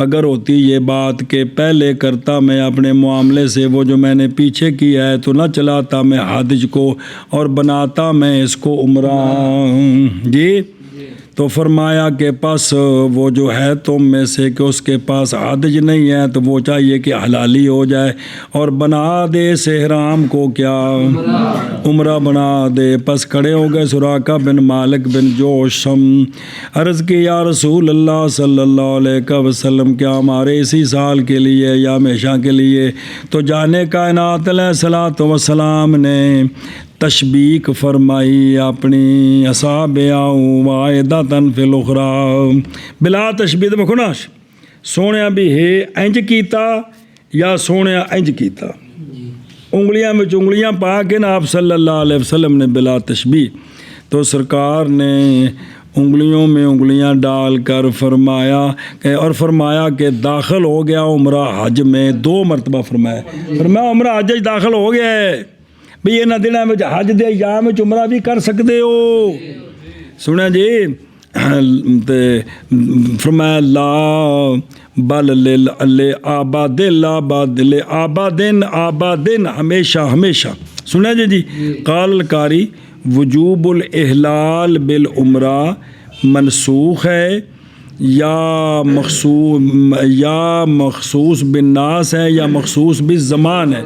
Speaker 1: اگر ہوتی یہ بات کہ پہلے کرتا میں اپنے معاملے سے وہ جو میں نے پیچھے کیا ہے تو نہ چلاتا میں حج کو اور بناتا میں اس کو عمرہ جی. تو فرمایا کہ پس وہ جو ہے تم میں سے کہ اس کے پاس حج نہیں ہے تو وہ چاہیے کہ حلالی ہو جائے اور بنا دے اس احرام کو کیا عمرہ بنا دے. پس کھڑے ہو گئے سراقہ بن مالک بن جوشم، عرض کی یا رسول اللہ صلی اللہ علیہ وسلم کیا ہمارے اسی سال کے لیے یا ہمیشہ کے لیے؟ تو جانے کائنات علیہ الصلوۃ والسلام نے تشبیک فرمائی اپنی اصابع واحدۃ فی الاخری بلا تشبیہ. دیکھو نا سونے بھی ہے انج کیتا یا سونے انج کیتا، انگلیاں میں انگلیاں پا کے نا آپ صلی اللہ علیہ وسلم نے بلا تشبیہ، تو سرکار نے انگلیوں میں انگلیاں ڈال کر فرمایا کہ داخل ہو گیا عمرہ حج میں، 2 مرتبہ فرمایا عمرہ حج داخل ہو گیا ہے بھئی یہ نہ دنوں میں حج دے ایام میں عمرہ بھی کر سکتے ہو. سنیں جی، فرمایا لا بل آبادن ہمیشہ. سنیں جی قال القاری وجوب الاحلال بالعمرہ منسوخ ہے یا مخصوص بالناس ہے یا مخصوص بالزمان ہے.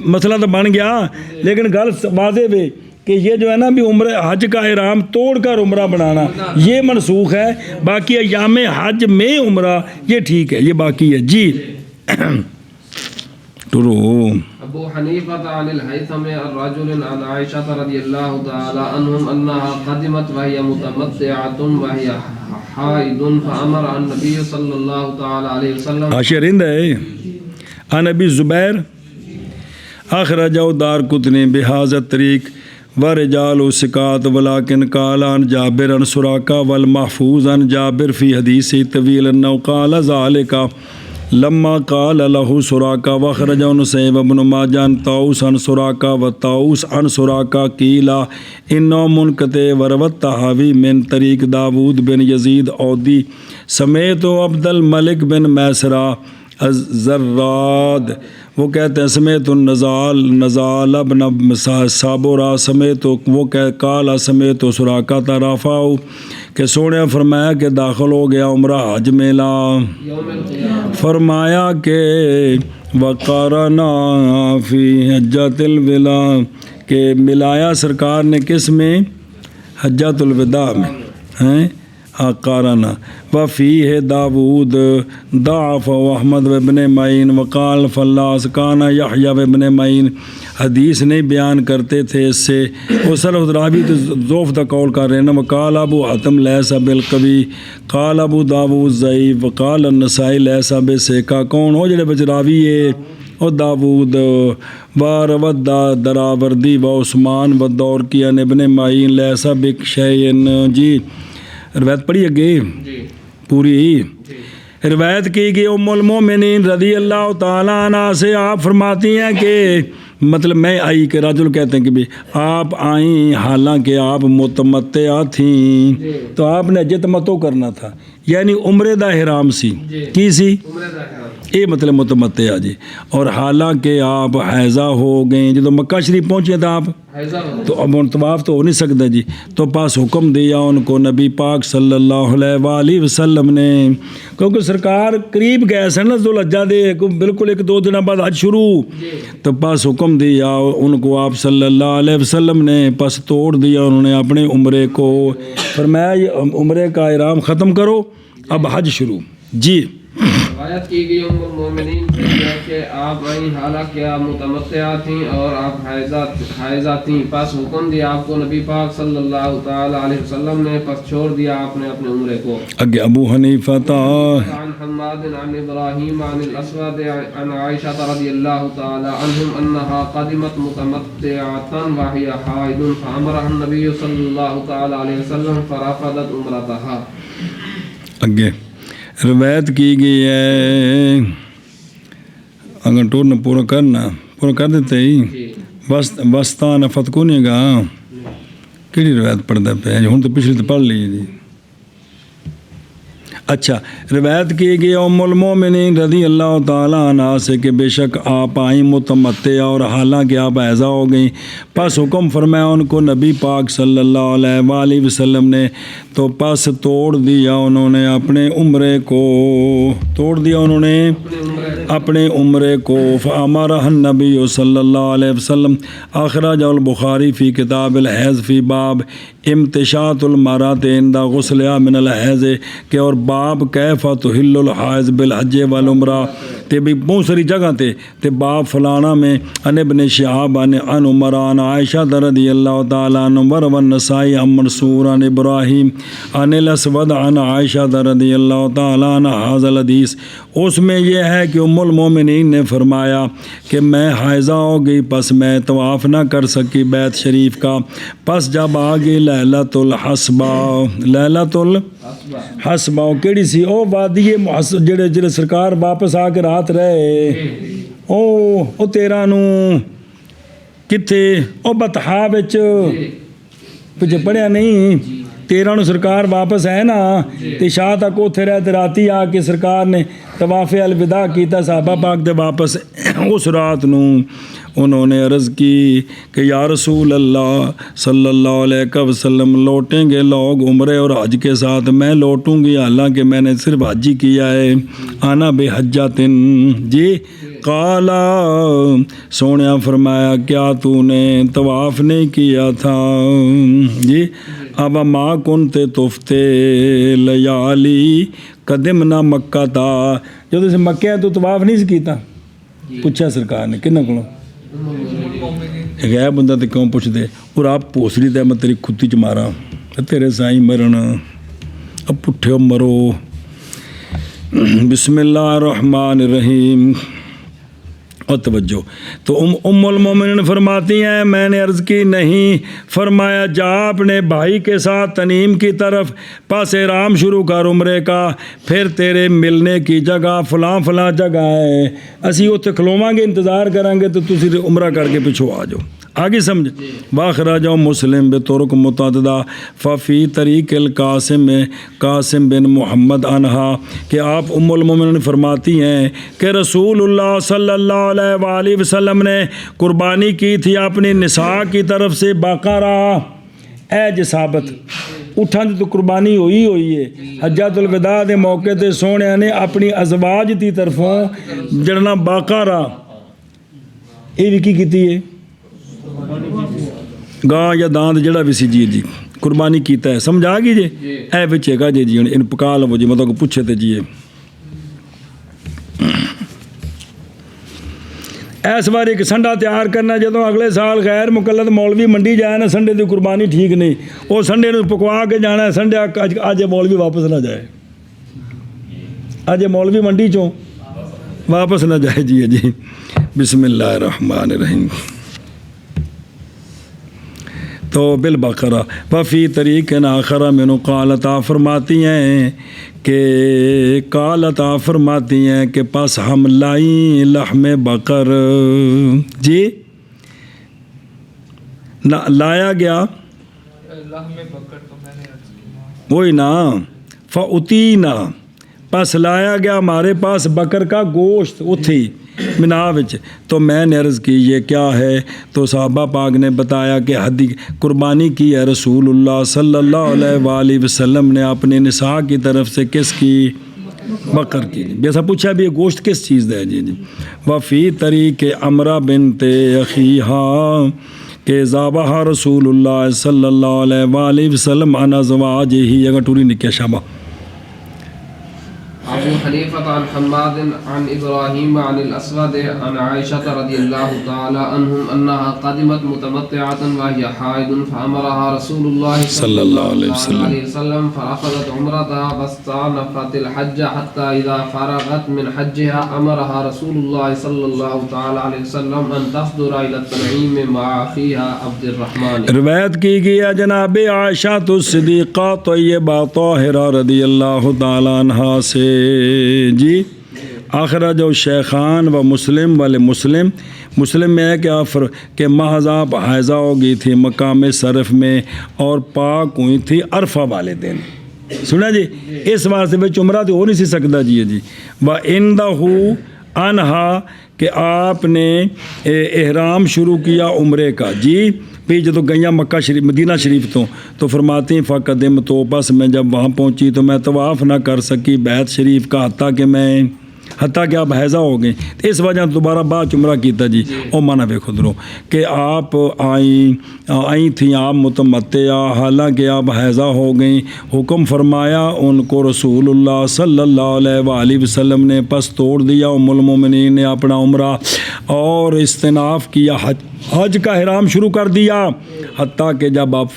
Speaker 1: مسئلہ تو بن گیا، لیکن گل واضح ہے کہ یہ جو ہے نا بھی عمرہ حج کا احرام توڑ کر عمرہ بنانا یہ منسوخ ہے، باقی ایام حج میں عمرہ یہ ٹھیک ہے، یہ باقی ہے. جی
Speaker 2: ابو حنیفہ عن الہیثم الرجل عن عائشہ رضی اللہ تعالی عنہم انہا قدمت وہی متمتعۃ وہی حائض فامر النبی صلی اللہ تعالی علیہ وسلم
Speaker 1: عاشرند ہے. عن ابی زبیر اخرجہ دارقطنی بہذا الطریق ورجال ثقات ولكن قال عن جابر عن سراقہ والمحفوظ عن جابر فی حدیث طویل انه قال ذلك لما قال له سراقہ واخرجہ نسیب بن ماجہ عن طاؤس عن سراقہ وطاؤس عن سراقہ قیل انه منقطع وروى الطحاوی من طریق داود بن یزید عودی سمیت عبد الملک بن میسرہ الزراد، وہ کہتے ہیں سمیت النزال ابن صابورہ سمیت وہ کالا سمیت سراقہ رافعہ کہ سونے فرمایا کہ داخل ہو گیا عمرہ حج میں لا، فرمایا کہ وقارنا فی حجۃ الوداع کہ ملایا سرکار نے کس میں؟ حجۃ الوداع میں ہیں قارنا. وفیہ داود ضعف احمد وابن معین وقال فلاس کانا یحییٰ وابن معین حدیث نہیں بیان کرتے تھے اس سے، وہ صرف راوی تو ضعف کا قول کر رہے ہیں نا. وقال ابو حاتم لیس بالقوی قال ابو داود ضعیف وقال النسائی لیس بثقہ. کون ہو جڑے بچ راوی ہے اور داود وروت دراوردی و عثمان و دور کی عن ابن معین لیس بشیء. جی روایت پڑھی اگے پوری روایت کی گئی ام المومنین رضی اللہ تعالیٰ عنہ سے آپ فرماتی ہیں کہ مطلب میں آئی کہ رجل کہتے ہیں کہ بھی آپ آئیں حالانکہ آپ متمتعہ تھیں، تو آپ نے حج تمتع کرنا تھا، یعنی عمرے دا احرام سی کی سی یہ مطلب متمتعہ جی، اور حالانکہ آپ حیضہ ہو گئیں جب مکہ شریف پہنچے تھا آپ تو اب طواف تو ہو نہیں سکتا جی، تو پاس حکم دیا ان کو نبی پاک صلی اللہ علیہ وآلہ وسلم نے، کیونکہ سرکار قریب گئے سن نا ذوالحجہ دے بالکل 1-2 دن بعد حج شروع، تو پاس حکم دیا ان کو آپ صلی اللہ علیہ وسلم نے، پس توڑ دیا انہوں نے اپنے عمرے کو، فرمایا عمرے کا احرام ختم کرو اب حج شروع. جی
Speaker 2: روایت کی گئی ام المومنین سے کہ آپ آئیں حالانکہ آپ متمتعہ تھیں اور آپ حائضہ تھیں، پس حکم دیا آپ کو نبی پاک صلی اللہ تعالی علیہ وسلم نے، پس چھوڑ دیا آپ نے اپنے عمرے کو.
Speaker 1: اگے ابو حنیفہ
Speaker 2: عن حماد عن ابراہیم عن الاسود عن عائشہ رضی اللہ تعالی عنہم انہا قدمت متمتعۃ وہی حائض فامرها النبی صلی اللہ تعالی علیہ وسلم فرفضت عمرتها.
Speaker 1: اگے روایت کی گئی ہے، اگر ٹور نے پورا کر دیتے ہی وسطان فتکو نہیں گا کیڑی روایت پڑھتا پہ ہوں تو پچھلی تو پڑھ لی جی. اچھا روایت کی گئی ام المومنین رضی اللہ تعالیٰ عنہ سے کہ بے شک آپ آئیں متمتعہ اور حالانکہ آپ حیضہ ہو گئیں، پس حکم فرمایا ان کو نبی پاک صلی اللہ علیہ وآلہ وسلم نے، تو پس توڑ دیا انہوں نے اپنے عمرے کو، اپنے عمرے کو. فامرہ النبی صلی اللہ علیہ وسلم اخرج البخاری فی کتاب الحیض فی باب امتشاط المرأۃ عند غسلها من الحیض کہ اور باب کیف تحل الحائض بالحج والعمرہ تے بھی بہت ساری جگہ تے باب فلانا میں ان ابن شہاب ان عمر عن عائشہ رضی اللہ تعالیٰ عنہ ورون نسائی عن منصور عن ابراہیم عن الاسود عن عائشہ رضی اللہ تعالیٰ عنہ حاضر الحدیث. اس میں یہ ہے کہ ام المومنین نے فرمایا کہ میں حائضہ ہو گئی، پس میں طواف نہ کر سکی بیت شریف کا. پس جب آ گئی لیلۃ الحسبہ، لیلۃ الحسبہ کیڑی سی؟ او وادی جڑے سرکار واپس آ کے رات رہے او 13 نوں کتھے؟ او بطحا وچ پچھے پڑھیا نہیں 13 نوں سرکار واپس ہے نا تے شاہ تک اوتھے رہے تے راتی آ کے سرکار نے طواف الوداع کیتا صحابہ پاک دے واپس. اس رات نوں انہوں نے عرض کی کہ یا رسول اللہ صلی اللہ علیہ وسلم لوٹیں گے لوگ عمرے اور حج کے ساتھ، میں لوٹوں گی حالانکہ میں نے صرف حج ہی کیا ہے. آنا بے حجتن جی. قالا سونیا فرمایا کیا تو نے طواف نہیں کیا تھا جی؟ اب ما کنتے تفتے لیالی قدمنا مکہ تھا، جو تسے مکہ تو طواف نہیں کیتا؟ پوچھا سرکار نے کنہ کو؟ غیر بندہ تے کیوں پوچھ دے؟ اور آپ پوسڑی دے میں تیری کھتی چ مارا تیرے سائیں مرن اب پٹھے مرو. بسم اللہ الرحمن الرحیم. اور توجہ تو ام المومنین فرماتی ہیں میں نے عرض کی نہیں. فرمایا جا اپنے بھائی کے ساتھ تنیم کی طرف، پس احرام شروع کر عمرے کا، پھر تیرے ملنے کی جگہ فلاں جگہ ہے، اسی اتنے کھلواں گے انتظار کریں گے تو تسی عمرہ کر کے پچھو آ جاؤ. آگے سمجھ. واخرج مسلم بطرق متعددہ ففی طریق القاسم قاسم بن محمد عنہا کہ آپ ام المومنین فرماتی ہیں کہ رسول اللہ صلی اللہ علیہ وآلہ وسلم نے قربانی کی تھی اپنی نساء کی طرف سے بقرہ. اے جسابت اٹھاں تو قربانی ہوئی ہے. حجۃ الوداع دے موقع تے سونے نے اپنی ازواج دی طرفوں جڑنا بقرہ یہ بھی کی کیتی ہے گاہ یا داند جڑا بھی سی جی قربانی کیتا ہے. سمجھ آ گئی جی؟ اے بچے گا جی ان پکا لو جی مطلب پوچھے تے جی. اس بار ایک سنڈا تیار کرنا جدوں اگلے سال غیر مقلد مولوی منڈی جائے نا سنڈے دی قربانی ٹھیک نہیں، وہ سنڈے نوں پکوا کے جانا ہے. سنڈے اج مولوی واپس نہ جائے، اج مولوی منڈی چوں واپس نہ جائے جی. بسم اللہ الرحمن الرحیم. تو بالبقرہ وفی طریق آخر منو قالتا فرماتی ہیں کہ پس ہم لائیں لحم بقر جی لایا گیا وہی نا فاتینا پس لایا گیا ہمارے پاس بکر کا گوشت اتھی منا وچ. تو میں نے عرض کی یہ کیا ہے؟ تو صحابہ پاک نے بتایا کہ حدی قربانی کی ہے رسول اللہ صلی اللہ علیہ وآلہ وسلم نے اپنے نساء کی طرف سے. کس کی؟ بکر کی. جیسا پوچھا بھی یہ گوشت کس چیز ہے جی. وفی طریق عمرہ بنت اخیہا کہ ذابح رسول اللہ صلی اللہ علیہ وآلہ وسلم عن ازواجہ اگر ٹوری نکیا شابہ.
Speaker 2: ابو حنیفہ عن حماد عن ابراہیم عن الاسود عن عائشہ رضی اللہ تعالی عنہم انہا قدمت متمتعۃ وہی حائض فامرها رسول اللہ صلی اللہ علیہ وسلم فاخذت عمرتها واستأنفت الحج حتى اذا فرغت من حجها امرها رسول اللہ صلی اللہ تعالی علیہ وسلم ان تحضر الى التنعیم مع اخیها عبد الرحمن. روایت
Speaker 1: کی گئی ہے جناب عائشہ الصدیقہ طیبہ طاہرہ رضی اللہ تعالی عنہا سے جی. آخرہ جو شیخان و مسلم والے مسلم میں ہے کہ محض آپ حائضہ ہو گئی تھی مقام صرف میں اور پاک ہوئی تھی عرفہ والے دن. سنا جی اس واسطے میں عمرہ تو ہو نہیں سی سکتا جی. وَإِنْدَهُ انہا کہ آپ نے احرام شروع کیا عمرے کا جی. پھر جب گئیاں مکہ شریف مدینہ شریف تو فرماتی ہیں فقدم تو بس میں جب وہاں پہنچی تو میں طواف نہ کر سکی بیت شریف کا حتیٰ کہ میں حتیٰ کہ آپ حیضہ ہو گئیں تو اس وجہ دوبارہ بعد عمرہ کیتا جی او مانا بے خود رو کہ آپ آئی تھیں آپ متمتعہ حالانکہ آپ حیضہ ہو گئیں، حکم فرمایا ان کو رسول اللہ صلی اللہ علیہ وآلہ وسلم نے، پس توڑ دیا ام المومنین نے اپنا عمرہ اور استناف کیا، حج کا احرام شروع کر دیا، حتیٰ کہ جب آپ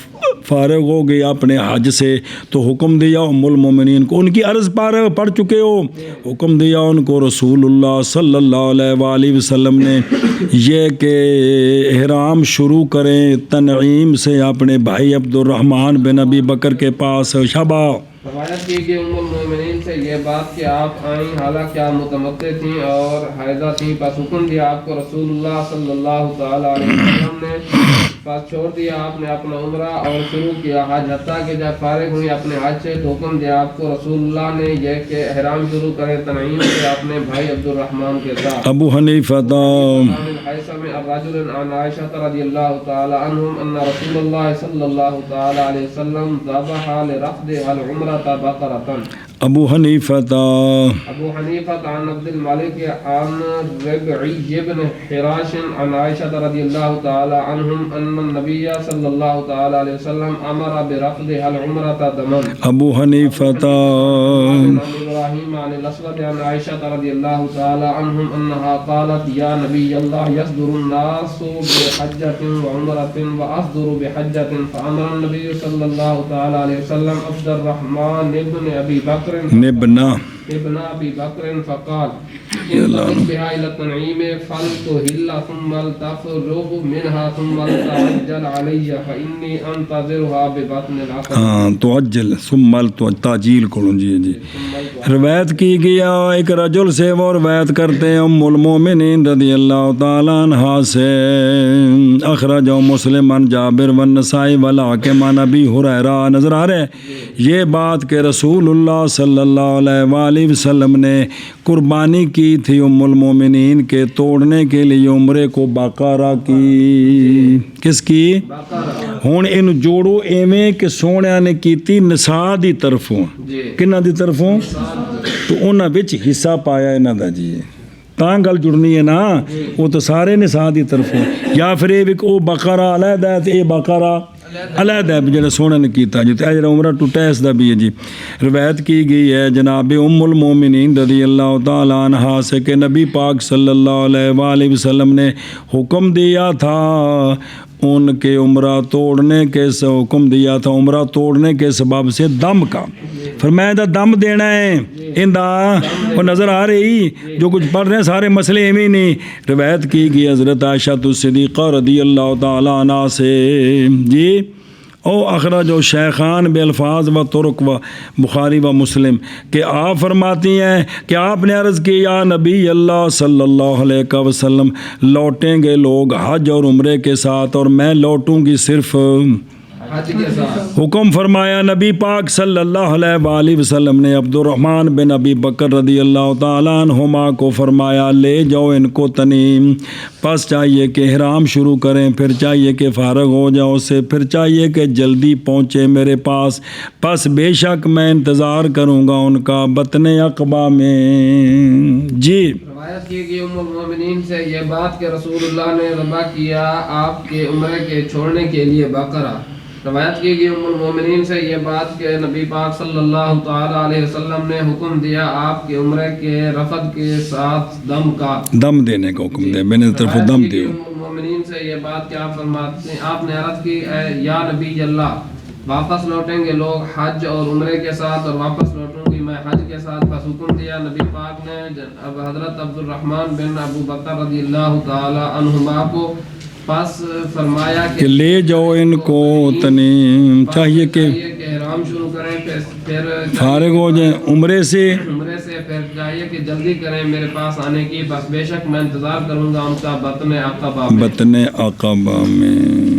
Speaker 1: فارغ ہو گئے اپنے حج سے تو حکم دیا ام المومنین کو، ان کی عرض پڑھ چکے ہو، حکم دیا ان کو رسول اللہ صلی اللہ علیہ وآلہ وسلم نے یہ کہ احرام شروع کریں تنعیم سے اپنے بھائی عبد الرحمن بن ابی بکر کے پاس۔ شبہ
Speaker 2: روایت کی کہ ام المومنین سے یہ بات کہ آپ آئیں حالانکہ آپ متمتع تھیں اور حائضہ تھیں، پس حکم دیا آپ کو رسول اللہ صلی اللہ تعالی علیہ وسلم نے، پس چھوڑ دیا آپ نے اپنا عمرہ اور شروع کیا حج، حتیٰ کہ جب فارغ ہوئی اپنے حج سے تو حکم دیا آپ کو رسول اللہ نے یہ کہ احرام شروع کریں تنعیم سے اپنے بھائی عبد الرحمن کے ساتھ۔
Speaker 1: ابو حنیفہ
Speaker 2: رجل عن عائشة رضی اللہ تعالی عنہم ان رسول اللہ صلی اللہ تعالی علیہ وسلم ذبح لرفد العمرة بقرة۔
Speaker 1: ابو حنیفہ
Speaker 2: عن عبد الملك عن ربعي بن حراش عن عائشة رضی اللہ تعالی عنہم ان النبي صلی اللہ تعالی علیہ وسلم امر برفد العمرة دما۔
Speaker 1: ابو حنیفہ
Speaker 2: عن ابراہیم عن الاسود عن عائشة رضی اللہ تعالی عنہم انها قالت یا نبی اللہ يصدر الناس بحجة وعمرة واصدر بحجة، فامر النبي صلی اللہ تعالی علیہ وسلم عبد الرحمن ابن ابی بکر ابن ابی بکر فقال انطلق بها الى التنعیم فلتهل ثم لتفرغ منها ثم لتعجل علی فانی انتظرها ببطن العقبہ۔
Speaker 1: تعجل ثم تعجیل کروں جی روایت کی گیا ایک رجل سے، وہ روایت کرتے ہیں ام المومنین رضی اللہ تعالیٰ عنہ سے، اخرج مسلم عن جابر والنسائی والحاکم عن ابی ہریرہ۔ نظر آ رہے یہ بات کہ رسول اللہ صلی اللہ علیہ وآلہ وسلم نے قربانی کی تھی ام المومنین کے توڑنے کے لیے عمرے کو بقرہ کی، کس کی؟ ہون ان جوڑو ایویں کہ سونے نے کیتی نساء دی طرفوں، کنہ دی طرفوں؟ تو انہاں وچ حصہ پایا انہاں دا جی، تاں گل جڑنی ہے نا، وہ تو سارے نساء دی طرفوں، یا پھر او بقرہ علیحدہ ہے تے اے بقرہ علیحدہ ہے جڑا سونے نے کیتا جی، تے جڑا عمرہ ٹوٹا اس دا بھی ہے جی۔ روایت کی گئی ہے جناب ام المومنین رضی اللہ تعالی عنہا سے کہ نبی پاک صلی اللہ علیہ وآلہ وسلم نے حکم دیا تھا ان کے عمرہ توڑنے کے حکم دیا تھا عمرہ توڑنے کے سبب سے دم کا، فرمایا دا دم دینا ہے اندہ، وہ نظر آ رہی جو کچھ پڑھ رہے ہیں سارے مسئلے ایویں نہیں۔ روایت کی گئی حضرت عائشہ صدیقہ رضی اللہ تعالی عنہ سے جی، او اخرج و شیخان بے الفاظ و ترک و بخاری و مسلم کہ آپ فرماتی ہیں کہ آپ نے عرض کی یا نبی اللہ صلی اللہ علیہ وسلم لوٹیں گے لوگ حج اور عمرے کے ساتھ اور میں لوٹوں گی صرف
Speaker 2: حج کے ساتھ۔
Speaker 1: حکم فرمایا نبی پاک صلی اللہ علیہ وآلہ وسلم نے عبد الرحمن بن ابی بکر رضی اللہ تعالیٰ عنہما کو فرمایا لے جاؤ ان کو تنیم، پس چاہیے کہ احرام شروع کریں، پھر چاہیے کہ فارغ ہو جاؤ سے، پھر چاہیے کہ جلدی پہنچے میرے پاس، پس بے شک میں انتظار کروں گا ان کا بطن عقبہ میں جی۔
Speaker 2: روایت کی گئی ام المومنین سے یہ بات کہ رسول اللہ نے ذبح کیا آپ کے عمرے کے چھوڑنے کے لیے بقرہ۔ روایت کی گئی ام المومنین سے یہ بات کہ نبی پاک صلی اللہ تعالی علیہ وسلم نے حکم دیا آپ کے عمرے کے رفد کے ساتھ دم کا، دم
Speaker 1: دینے کا حکم دیا، میں نے طرف دم دیو۔
Speaker 2: ام المومنین سے یہ بات کہ آپ فرماتے ہیں آپ نے عرض کی یا نبی اللہ واپس لوٹیں گے لوگ حج اور عمرے کے ساتھ اور واپس لوٹوں گی میں حج کے ساتھ، بس حکم دیا نبی پاک نے حضرت عبد الرحمن بن ابو بکر رضی اللہ تعالی عنہما کو، پس فرمایا کہ
Speaker 1: لے جاؤ ان کو تنیم، چاہیے کہ
Speaker 2: احرام شروع کریں، پھر
Speaker 1: فارغ ہو جائیں عمرے سے،
Speaker 2: پھر چاہیے کہ جلدی کریں میرے پاس آنے کی، بس بے شک میں انتظار کروں گا ان کا بطن عقبہ میں۔
Speaker 1: بطن عقبہ میں۔